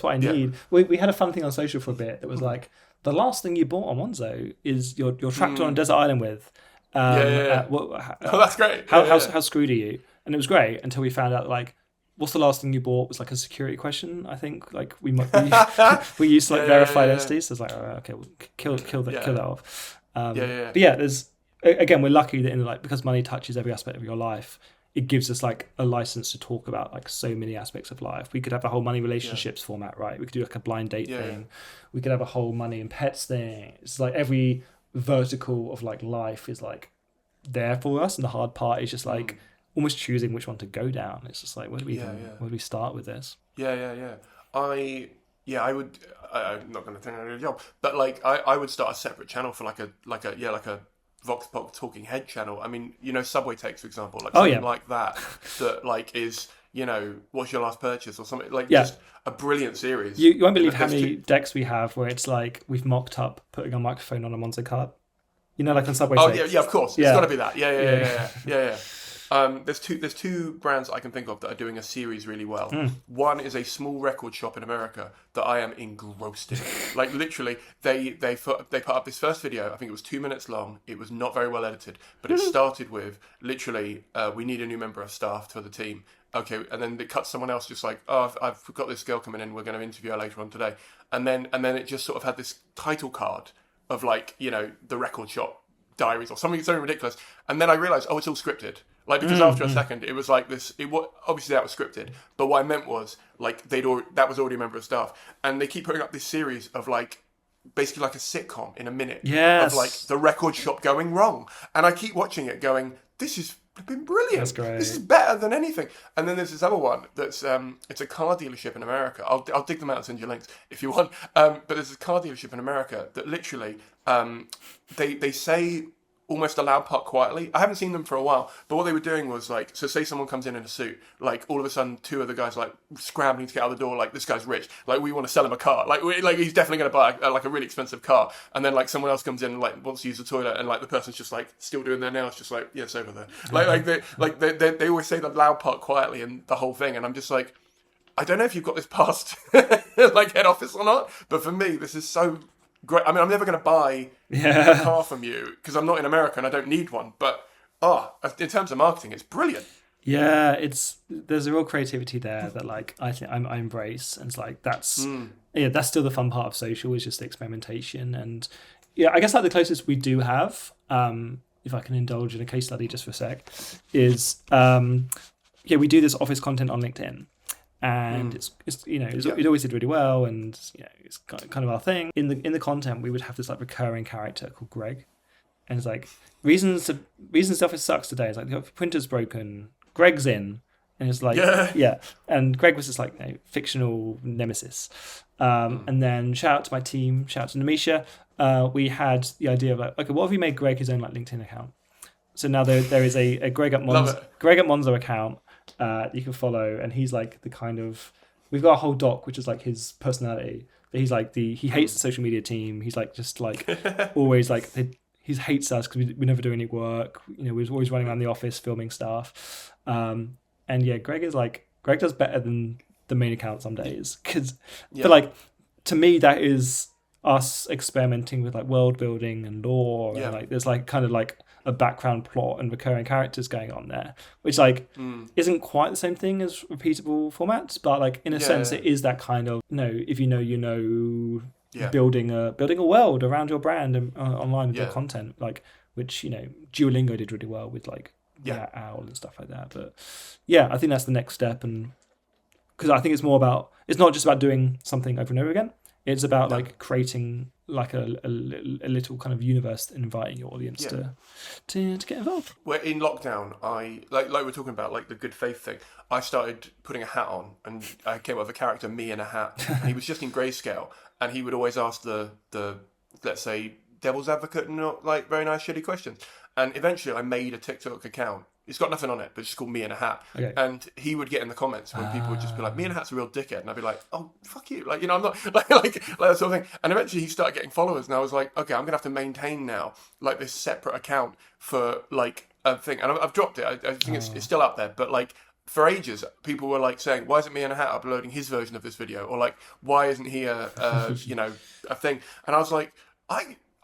what I need. We had a fun thing on social for a bit that was like, the last thing you bought on Monzo is your tractor on a desert island with. That's great. How screwed are you? And it was great until we found out like, what's the last thing you bought was like a security question. I think like we used to like verify entities. So it's like, okay, we'll kill that off. But there's, again, we're lucky that in like, because money touches every aspect of your life, it gives us like a license to talk about like so many aspects of life. We could have a whole money relationships format, right? We could do like a blind date thing. We could have a whole money and pets thing. It's like every vertical of like life is like there for us, and the hard part is just like almost choosing which one to go down. It's just like, where do we start with this? I would. I'm not going to turn on a job, but like I would start a separate channel for like a Vox Pop Talking Head channel. I mean, Subway Takes, for example, like something like that like is, what's your last purchase or something, like just a brilliant series. You won't believe how many decks we have where it's like we've mocked up putting a microphone on a Monzo cart. Like on Subway Takes. Of course. It's got to be that. Yeah. There's two brands I can think of that are doing a series really well. One is a small record shop in America that I am engrossed in. Like literally, they put up this first video. I think it was 2 minutes long. It was not very well edited, but it started with literally, we need a new member of staff to the team. Okay, and then it cuts someone else just like, oh, I've got this girl coming in. We're going to interview her later on today, and then it just sort of had this title card of like the record shop diaries or something ridiculous, and then I realised, it's all scripted. Like, because after a second, it was like this. Obviously that was scripted, but what I meant was like that was already a member of staff, and they keep putting up this series of like basically like a sitcom in a minute of like the record shop going wrong, and I keep watching it, going, this has been brilliant. That's great. This is better than anything. And then there's this other one that's it's a car dealership in America. I'll dig them out and send you links if you want. But there's a car dealership in America that literally they say almost a loud part quietly. I haven't seen them for a while, but what they were doing was like, so say someone comes in a suit, like all of a sudden two of the guys like scrambling to get out the door, like this guy's rich, like we want to sell him a car, like he's definitely going to buy like a really expensive car, and then like someone else comes in and like wants to use the toilet, and like the person's just like still doing their nails, just like, yeah, it's over there. They always say the loud part quietly and the whole thing, and I'm just like, I don't know if you've got this past like head office or not, but for me this is so great. I mean, I'm never going to buy a car from you because I'm not in America and I don't need one. But in terms of marketing, it's brilliant. Yeah, there's a real creativity there that like I think I embrace, and it's like that's still the fun part of social, is just the experimentation. And I guess like the closest we do have, if I can indulge in a case study just for a sec, is we do this office content on LinkedIn. And it always did really well, and it's kind of our thing. In the content, we would have this like recurring character called Greg, and it's like reasons the office sucks today. It's like the printer's broken. Greg's in, and it's like and Greg was this like fictional nemesis. And then shout out to my team, shout out to Namisha. We had the idea of like, okay, what if we made Greg his own like LinkedIn account? So now there is a Greg at Monzo account. You can follow, and he's like the kind of, we've got a whole doc which is like his personality, but he's like he hates the social media team. He's like just like always like he hates us because we never do any work. We're always running around the office filming stuff. And Greg does better than the main account some days, but like to me that is us experimenting with like world building and lore, and like there's like kind of like a background plot and recurring characters going on there, which like isn't quite the same thing as repeatable formats, but like in a sense it is that kind of, if you know building a world around your brand and online with your Yeah. content, like which Duolingo did really well with like Yeah. Owl and stuff like that. But yeah, I think that's the next step, and because I think it's not just about doing something over and over again. It's about like creating like a little kind of universe and inviting your audience to get involved. Where in lockdown, I like we're talking about like the good faith thing. I started putting a hat on, and I came up with a character, me in a hat, and he was just in grayscale, and he would always ask the let's say devil's advocate, not like very nice shitty questions. And eventually, I made a TikTok account. It's got nothing on it, but it's just called Me in a Hat. Okay. And he would get in the comments when people would just be like, "Me in a Hat's a real dickhead," and I'd be like, "Oh, fuck you!" Like, I'm not like that sort of thing. And eventually, he started getting followers, and I was like, "Okay, I'm gonna have to maintain now like this separate account for like a thing." And I've dropped it. I think it's still up there, but like for ages, people were like saying, "Why isn't Me in a Hat uploading his version of this video?" Or like, "Why isn't he a thing?" And I was like,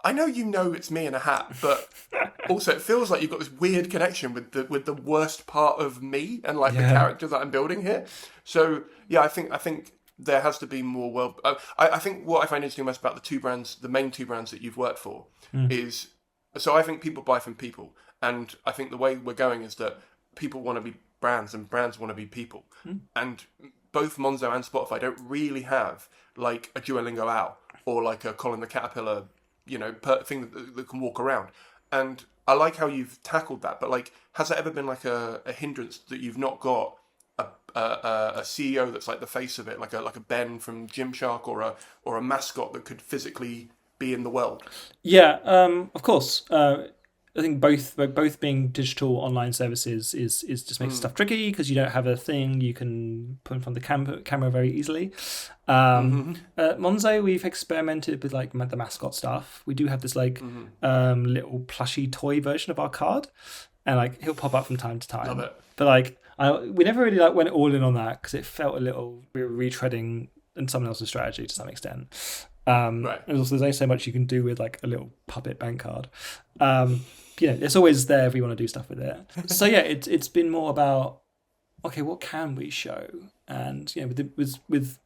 I know it's me in a hat, but also it feels like you've got this weird connection with the worst part of me and like the character that I'm building here. So yeah, I think there has to be more. I think what I find interesting most about the main two brands that you've worked for, is so I think people buy from people, and I think the way we're going is that people want to be brands and brands want to be people, and both Monzo and Spotify don't really have like a Duolingo Owl or like a Colin the Caterpillar thing that can walk around. And I like how you've tackled that, but like, has there ever been like a hindrance that you've not got a CEO that's like the face of it, like a Ben from Gymshark or a mascot that could physically be in the world? Yeah, of course. I think both being digital online services is just makes stuff tricky because you don't have a thing you can put in front of the camera very easily. At Monzo, we've experimented with like the mascot stuff. We do have this like little plushy toy version of our card, and like he'll pop up from time to time. Love it. But like we never really like went all in on that because it felt a little we were retreading in someone else's strategy to some extent. Right. And also, there's only so much you can do with like a little puppet bank card. It's always there if we want to do stuff with it. So yeah, it's been more about okay, what can we show? And with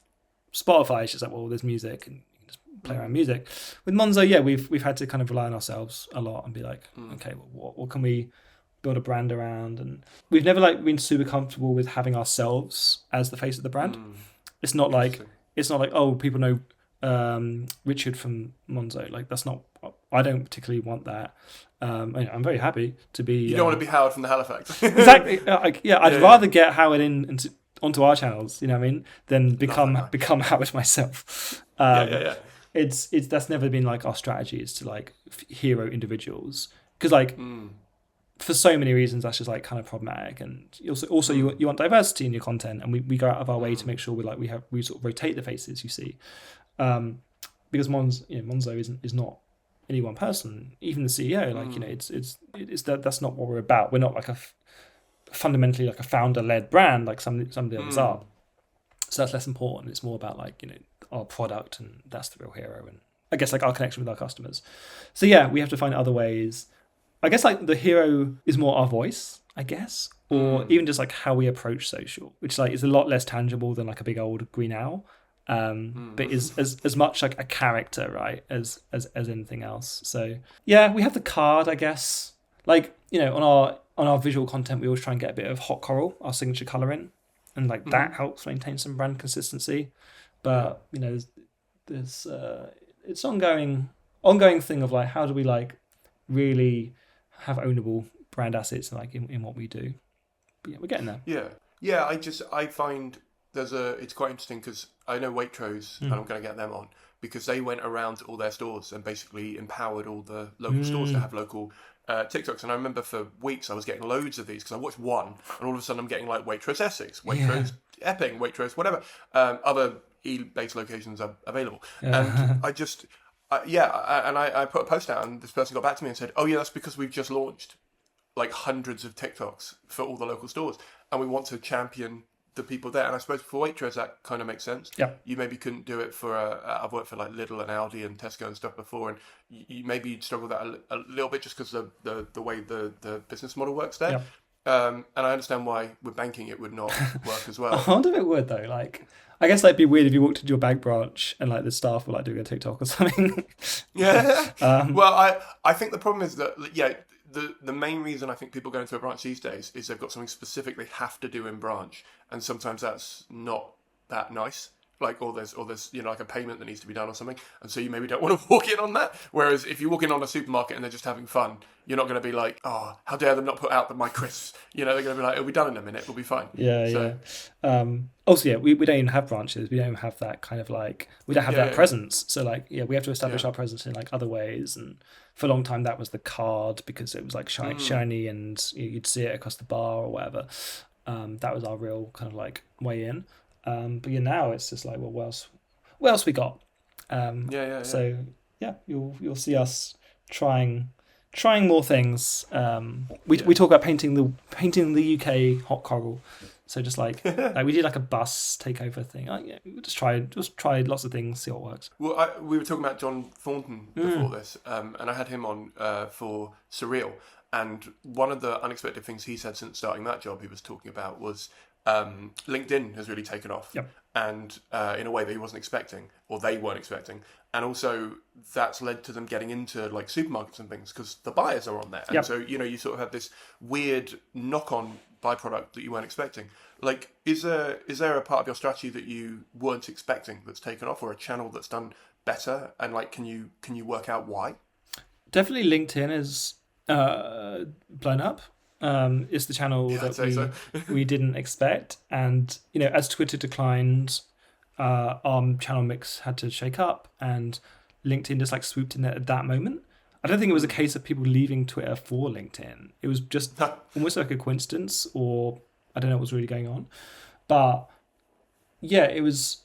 Spotify, it's just like, well, there's music and you can just play around music. With Monzo, yeah, we've had to kind of rely on ourselves a lot and be like, okay, well, what can we build a brand around? And we've never like been super comfortable with having ourselves as the face of the brand. It's not like oh, people know Richard from Monzo. Like that's not. I don't particularly want that. I'm very happy to be. You don't want to be Howard from the Halifax. Exactly. I'd rather get Howard onto our channels. You know what I mean? Than become Howard myself. It's that's never been like our strategy is to like hero individials because like. For so many reasons, that's just like kind of problematic, and also you want diversity in your content, and we go out of our way to make sure we sort of rotate the faces you see, because Monzo is not any one person, even the CEO. It's that's not what we're about. We're not like fundamentally like a founder-led brand like some of the others are. So that's less important. It's more about like our product, and that's the real hero, and I guess like our connection with our customers. So yeah, we have to find other ways. I guess like the hero is more our voice, I guess, or even just like how we approach social, which like is a lot less tangible than like a big old green owl, but is as much like a character, right, as anything else. So yeah, we have the card, I guess. Like on our visual content, we always try and get a bit of hot coral, our signature color in, and like that helps maintain some brand consistency. But there's it's ongoing thing of like how do we like really have ownable brand assets like in what we do. But yeah, we're getting there. Yeah. I find it's quite interesting because I know Waitrose, and I'm going to get them on because they went around to all their stores and basically empowered all the local stores to have local TikToks. And I remember for weeks I was getting loads of these because I watched one, and all of a sudden I'm getting like Waitrose Essex, Waitrose Epping, Waitrose whatever. Other E-based locations are available, and I just. I put a post out, and this person got back to me and said, "Oh yeah, that's because we've just launched like hundreds of TikToks for all the local stores, and we want to champion the people there." And I suppose for Waitrose that kind of makes sense. Yeah, you maybe couldn't do it for I've worked for like Lidl and Aldi and Tesco and stuff before, and you'd struggle with that a little bit just because of the way the business model works there. And I understand why with banking it would not work as well. I wonder if it would though. Like, I guess that'd be weird if you walked into your bank branch and like the staff were like doing a TikTok or something. Yeah. Well, I think the problem is that, yeah, the main reason I think people go into a branch these days is they've got something specific they have to do in branch, and sometimes that's not that nice. Like, or there's like a payment that needs to be done or something, and so you maybe don't want to walk in on that. Whereas if you walk in on a supermarket and they're just having fun, you're not going to be like, oh, how dare them not put out my crisps? They're going to be like, it'll be done in a minute, we'll be fine. Yeah. Also, yeah, we don't even have branches. We don't even have that kind of like, we don't have that presence. So like, yeah, we have to establish our presence in like other ways. And for a long time that was the card, because it was like shiny and you'd see it across the bar or whatever. That was our real kind of like way in. But yeah, now it's just like, well, what else we got? So yeah, you'll see us trying more things. We talk about painting the UK hot coral. So just like we did like a bus takeover thing. We just tried lots of things, see what works. Well, we were talking about John Thornton before this, and I had him on for Surreal. And one of the unexpected things he said since starting that job, he was talking about was LinkedIn has really taken off, and in a way that he wasn't expecting, or they weren't expecting, and also that's led to them getting into like supermarkets and things because the buyers are on there, and so you sort of have this weird knock-on byproduct that you weren't expecting. Like, is there a part of your strategy that you weren't expecting that's taken off, or a channel that's done better, and like can you work out why? Definitely LinkedIn is blown up. It's the channel that we didn't expect, and as Twitter declined, our channel mix had to shake up, and LinkedIn just like swooped in there at that moment. I don't think it was a case of people leaving Twitter for LinkedIn. It was just almost like a coincidence, or I don't know what was really going on. But yeah, it was.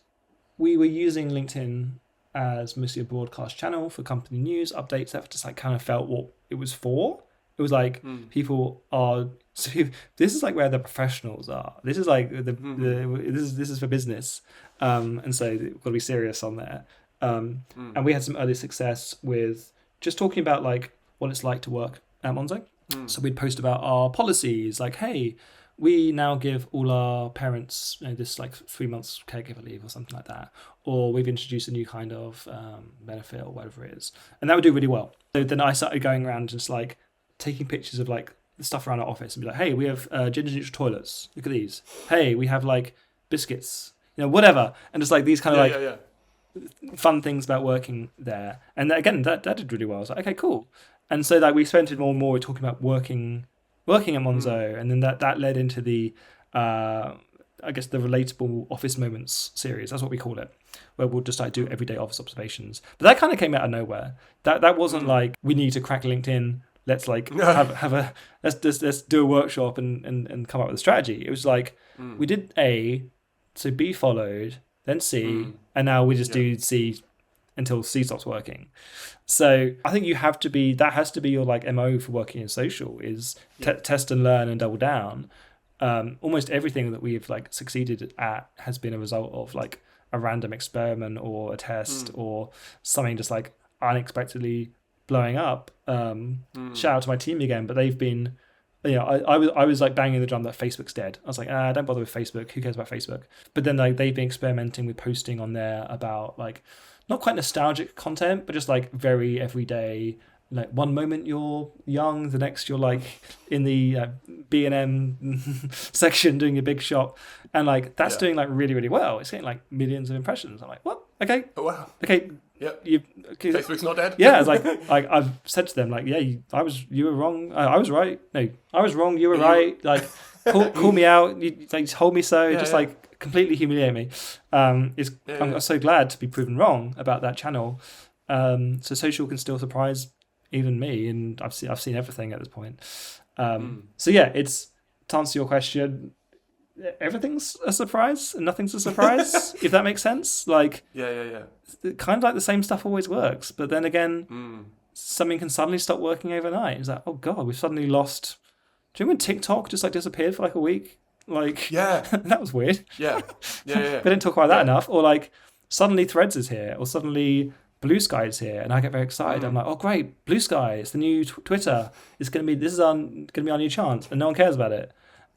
We were using LinkedIn as mostly a broadcast channel for company news updates. That just like kind of felt what it was for. It was like people are. So this is like where the professionals are. This is like this is for business, and so we've got to be serious on there. And we had some early success with just talking about like what it's like to work at Monzo. So we'd post about our policies, like, hey, we now give all our parents this like 3 months caregiver leave or something like that, or we've introduced a new kind of benefit or whatever it is, and that would do really well. So then I started going around just like taking pictures of like the stuff around our office and be like, hey, we have gender neutral toilets. Look at these. Hey, we have like biscuits, whatever, and just like these kind of fun things about working there. And again, that did really well. I was like, okay, cool. And so like we spent it more and more talking about working at Monzo, and then that led into the I guess the relatable office moments series. That's what we call it, where we'll just like do everyday office observations. But that kind of came out of nowhere. That wasn't like we need to crack LinkedIn. Let's like let's do a workshop and come up with a strategy. It was like we did A, so B followed, then C, and now we just do C until C stops working. So I think that has to be your like MO for working in social is test and learn and double down. Almost everything that we've like succeeded at has been a result of like a random experiment or a test or something just like unexpectedly blowing up. Shout out to my team again, but they've been, I was like banging the drum that Facebook's dead. I was like, don't bother with Facebook. Who cares about Facebook? But then like they've been experimenting with posting on there about like not quite nostalgic content, but just like very everyday. Like one moment you're young, the next you're like in the B&M section doing a big shop, and like that's doing like really really well. It's getting like millions of impressions. I'm like, what? Okay. Oh wow. Okay. Yep. Okay. Facebook's not dead. Yeah, it's like I've said to them like, yeah, you were wrong. I was right. No, I was wrong. You were right. Like call me out. You like hold me so. Like completely humiliate me. I'm so glad to be proven wrong about that channel. So social can still surprise even me, and I've seen everything at this point. So yeah, it's to answer your question, everything's a surprise and nothing's a surprise. If that makes sense. Like kind of like the same stuff always works, but then again, something can suddenly stop working overnight. It's like, oh god, we've suddenly lost. Do you remember when TikTok just like disappeared for like a week? Like that was weird. Yeah. We didn't talk about that enough. Or like suddenly Threads is here, or suddenly Blue Sky is here, and I get very excited. I'm like, oh great, Blue Sky, it's the new Twitter. It's gonna be our new chance, and no one cares about it.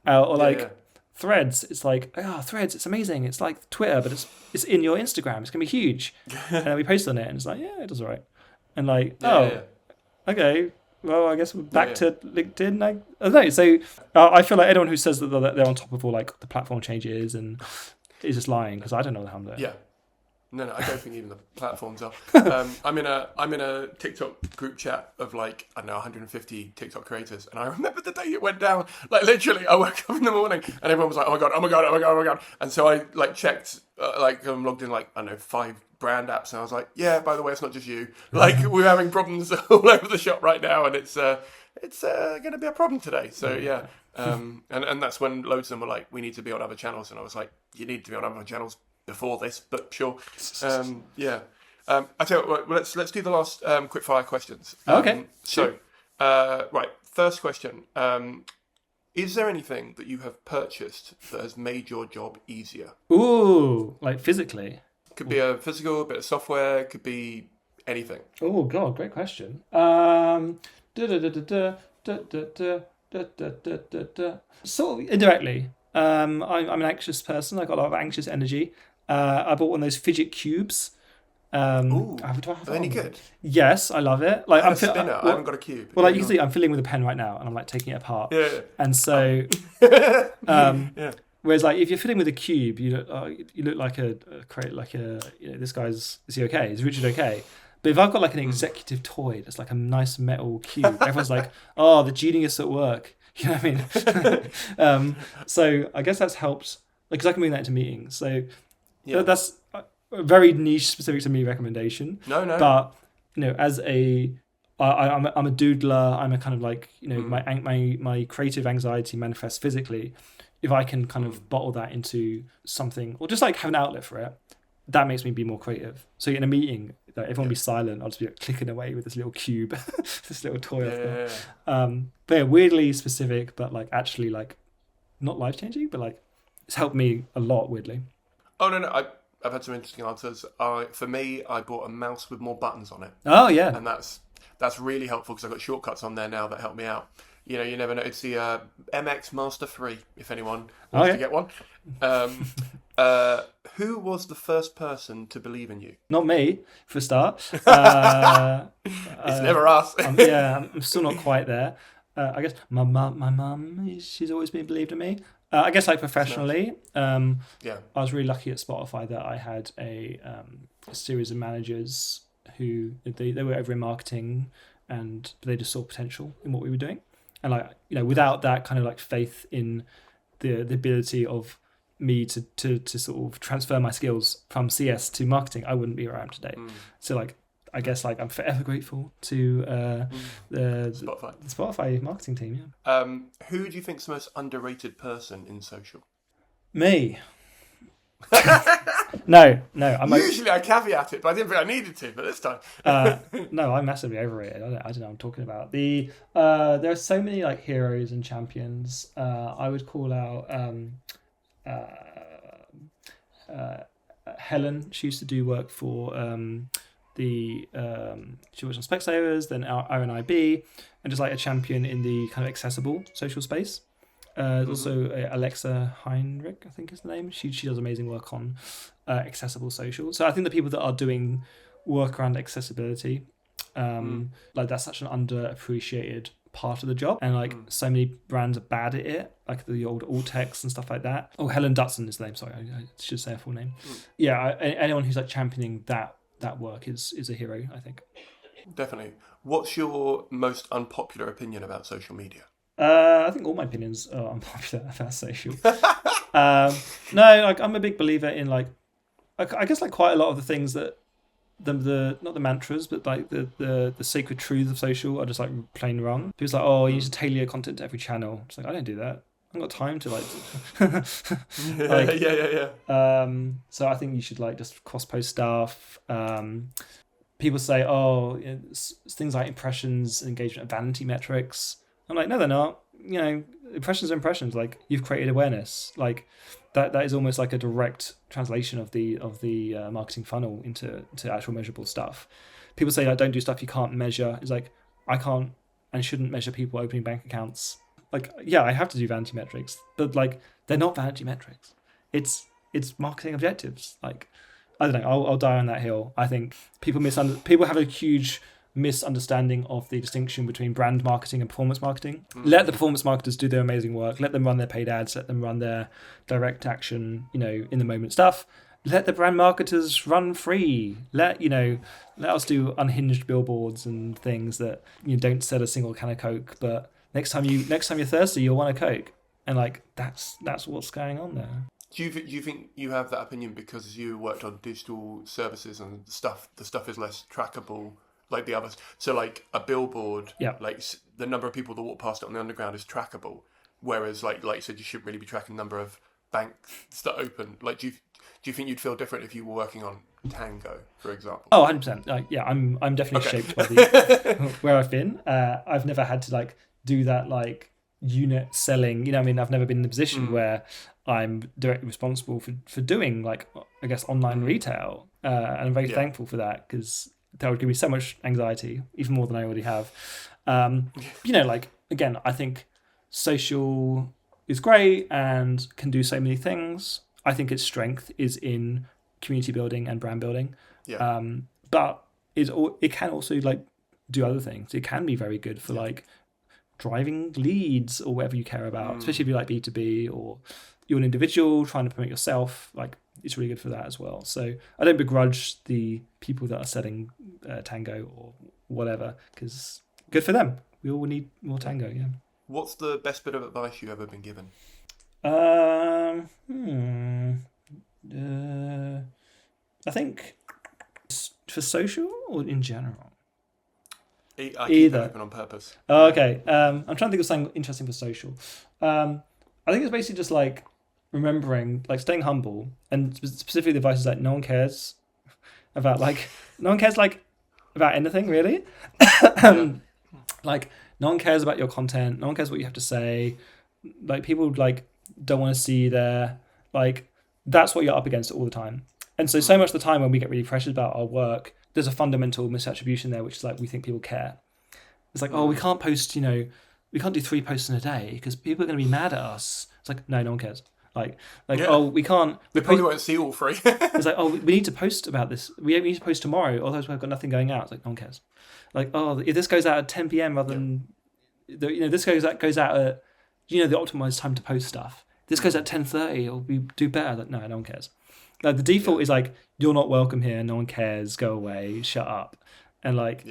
Or like Threads, it's like, oh Threads, it's amazing. It's like Twitter, but it's in your Instagram. It's gonna be huge. And then we post on it, and it's like, yeah, it does all right. And like, okay, well, I guess we're back to LinkedIn. I don't know. So I feel like anyone who says that they're on top of all like the platform changes and is just lying, because I don't know how I'm doing. Yeah. No, I don't think even the platforms are. I'm in a TikTok group chat of like, I don't know, 150 TikTok creators, and I remember the day it went down. Like literally, I woke up in the morning and everyone was like, "Oh my god, oh my god, oh my god, oh my god!" And so I like checked, logged in like, I don't know, 5 brand apps, and I was like, "Yeah, by the way, it's not just you. Like we're having problems all over the shop right now, and it's going to be a problem today." So yeah. And that's when loads of them were like, "We need to be on other channels," and I was like, "You need to be on other channels before this," but sure. I tell you what, let's do the last quick fire questions. Okay. So, right, first question. Is there anything that you have purchased that has made your job easier? Ooh, like physically? Could be a physical, a bit of software, could be anything. Oh god, great question. Sort of indirectly. I'm an anxious person. I got a lot of anxious energy. I bought one of those fidget cubes. Ooh, are they any good? Yes, I love it. Like I'm a spinner. I haven't got a cube. Well, like you can see, I'm filling with a pen right now, and I'm like taking it apart. Yeah. And so, yeah. Whereas like if you're filling with a cube, you look like this guy's, is he okay? Is Richard okay? But if I've got like an executive toy that's like a nice metal cube, everyone's like, oh, the genius at work. You know what I mean? So I guess that's helped, because I can bring that into meetings. So that's a very niche, specific to me recommendation. No. But as I'm a doodler. I'm a kind of like my creative anxiety manifests physically. If I can kind of bottle that into something, or just like have an outlet for it, that makes me be more creative. So in a meeting, like, everyone be silent. I'll just be like, clicking away with this little cube, this little toy. But yeah, weirdly specific, but like actually like not life changing, but like it's helped me a lot. Weirdly. Oh no! I've had some interesting answers. For me, I bought a mouse with more buttons on it. Oh yeah, and that's really helpful because I've got shortcuts on there now that help me out. You never know. It's the MX Master 3, if anyone wants to get one. Who was the first person to believe in you? Not me, for a start. It's never us. I'm still not quite there. I guess my mum, she's always been believed in me. I guess like professionally, I was really lucky at Spotify that I had a series of managers who they were over in marketing, and they just saw potential in what we were doing. And like, without that kind of like faith in the ability of me to sort of transfer my skills from CS to marketing, I wouldn't be where I am today. So like, I guess like I'm forever grateful to the Spotify marketing team. Yeah. Who do you think's the most underrated person in social? Me. No. Usually I caveat it, but I didn't think I needed to. But this time, no, I'm massively overrated. I don't know what I'm talking about. There are so many like heroes and champions. I would call out Helen. She used to do work for she was on Specsavers, then RNIB, and just like a champion in the kind of accessible social space. There's also Alexa Heinrich, I think is the name. She does amazing work on accessible social. So I think the people that are doing work around accessibility, like that's such an underappreciated part of the job, and like so many brands are bad at it, like the old Altex and stuff like that. Oh, Helen Dutson is the name. Sorry, I should say her full name. Anyone who's like championing that work is a hero, I think. Definitely. What's your most unpopular opinion about social media? I think all my opinions are unpopular about social. No, like I'm a big believer in like, I guess like quite a lot of the things that the not the mantras, but like the sacred truths of social are just like plain wrong. People's like, oh, you need to tailor your content to every channel. It's like, I don't do that. I haven't got time to like. So I think you should like just cross post stuff. People say, oh, it's things like impressions, engagement, and vanity metrics. I'm like, no, they're not. Impressions are impressions. Like, you've created awareness. Like, that is almost like a direct translation of the marketing funnel into actual measurable stuff. People say like don't do stuff you can't measure. It's like I can't and shouldn't measure people opening bank accounts. Like yeah, I have to do vanity metrics, but like they're not vanity metrics. It's marketing objectives. Like I don't know. I'll die on that hill. I think people have a huge misunderstanding of the distinction between brand marketing and performance marketing. Let the performance marketers do their amazing work. Let them run their paid ads. Let them run their direct action, in the moment stuff. Let the brand marketers run free. Let us do unhinged billboards and things that don't sell a single can of Coke. But next time you're thirsty, you'll want a Coke. And like that's what's going on there. Do you think you have that opinion because you worked on digital services and the stuff is less trackable like the others? So like a billboard, like the number of people that walk past it on the underground is trackable, whereas like you said, you shouldn't really be tracking the number of banks that open. Like, do you think you'd feel different if you were working on Tango, for example? Oh, 100%. Yeah, I'm definitely shaped by where I've been. I've never had to like do that like unit selling. I've never been in a position where I'm directly responsible for doing like I guess online retail, and I'm very thankful for that because that would give me so much anxiety, even more than I already have. Like again, I think social is great and can do so many things. I think its strength is in community building and brand building. Yeah. But it can also like do other things. It can be very good for like driving leads or whatever you care about, especially if you like B2B or you're an individual trying to promote yourself. Like it's really good for that as well. So I don't begrudge the people that are selling Tango or whatever, because good for them. We all need more Tango. Yeah. What's the best bit of advice you've ever been given? I think for social or in general. I keep Either. it open on purpose. Oh, okay. I'm trying to think of something interesting for social. I think it's basically just like remembering, like staying humble, and specifically the advice is like no one cares about anything really. Like no one cares about your content. No one cares what you have to say. Like people like don't want to see you there. Like that's what you're up against all the time. And so much of the time when we get really pressured about our work, there's a fundamental misattribution there, which is like we think people care. It's like, oh, we can't post, we can't do 3 posts in a day because people are going to be mad at us. It's like, no one cares. Oh, we can't. They probably won't see all 3. It's like, oh, we need to post about this. We need to post tomorrow, otherwise we've got nothing going out. It's like, no one cares. Like, oh, if this goes out at 10 p.m. rather than, this goes out at, the optimized time to post stuff. This goes at 10:30, it'll do better. Like, no one cares. Like the default is like, you're not welcome here. No one cares. Go away. Shut up. And like,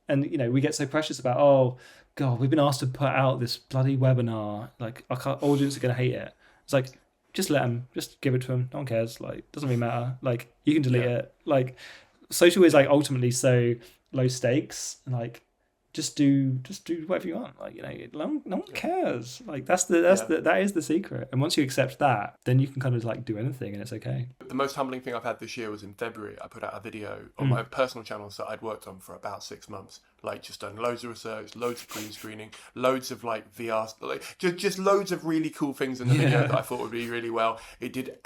and we get so precious about, oh God, we've been asked to put out this bloody webinar. Like our audience are going to hate it. It's like, just let them, just give it to them. No one cares. Like, doesn't really matter. Like you can delete it. Like social is like ultimately so low stakes and like, just do whatever you want. Like, no one cares. Like that is the secret. And once you accept that, then you can kind of like do anything and it's okay. The most humbling thing I've had this year was in February. I put out a video on my personal channels that I'd worked on for about 6 months. Like just done loads of research, loads of pre-screening, loads of like VR, like just loads of really cool things in the video that I thought would be really well. It did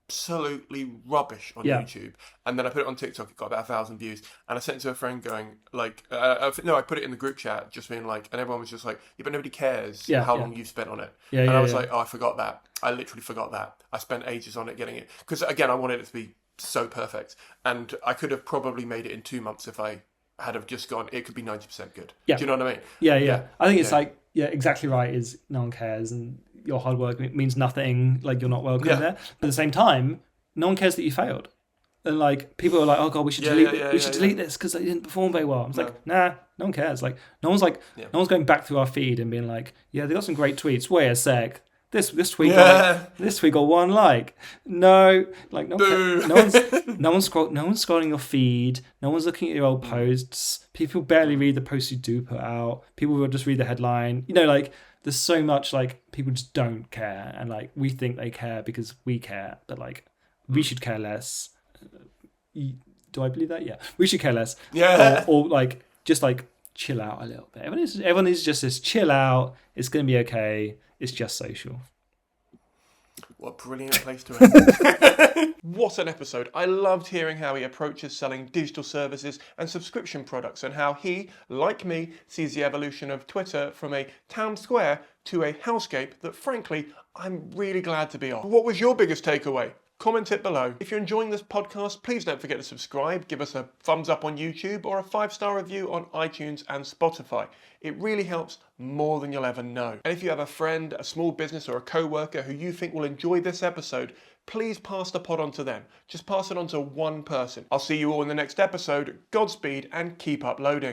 absolutely rubbish on YouTube, and then I put it on TikTok. It got about 1,000 views, and I sent it to a friend going like, I put it in the group chat, just being like, and everyone was just like, yeah, but nobody cares how long you've spent on it. And I was like, oh, I forgot that. I literally forgot that. I spent ages on it getting it because again, I wanted it to be so perfect, and I could have probably made it in 2 months if I had have just gone. It could be 90% good. Do you know what I mean? Yeah. I think it's like exactly right. Is no one cares and your hard work means nothing, like you're not welcome there. But at the same time, no one cares that you failed. And like people are like, oh God, we should delete this because they didn't perform very well. It's like, nah, no one cares. Like no one's going back through our feed and being like, yeah, they got some great tweets. Wait a sec. This tweet got 1 like. No, like no one's scrolling your feed. No one's looking at your old posts. People barely read the posts you do put out. People will just read the headline. Like there's so much like people just don't care, and like we think they care because we care, but like we should care less. Do I believe that? Yeah, we should care less. Yeah, or like just like chill out a little bit. Everyone is just this chill out. It's gonna be okay. It's just social. What a brilliant place to end. What an episode. I loved hearing how he approaches selling digital services and subscription products and how he, like me, sees the evolution of Twitter from a town square to a hellscape that, frankly, I'm really glad to be off. What was your biggest takeaway? Comment it below. If you're enjoying this podcast, please don't forget to subscribe, give us a thumbs up on YouTube or a 5-star review on iTunes and Spotify. It really helps more than you'll ever know. And if you have a friend, a small business or a co-worker who you think will enjoy this episode, please pass the pod on to them. Just pass it on to one person. I'll see you all in the next episode. Godspeed and keep uploading.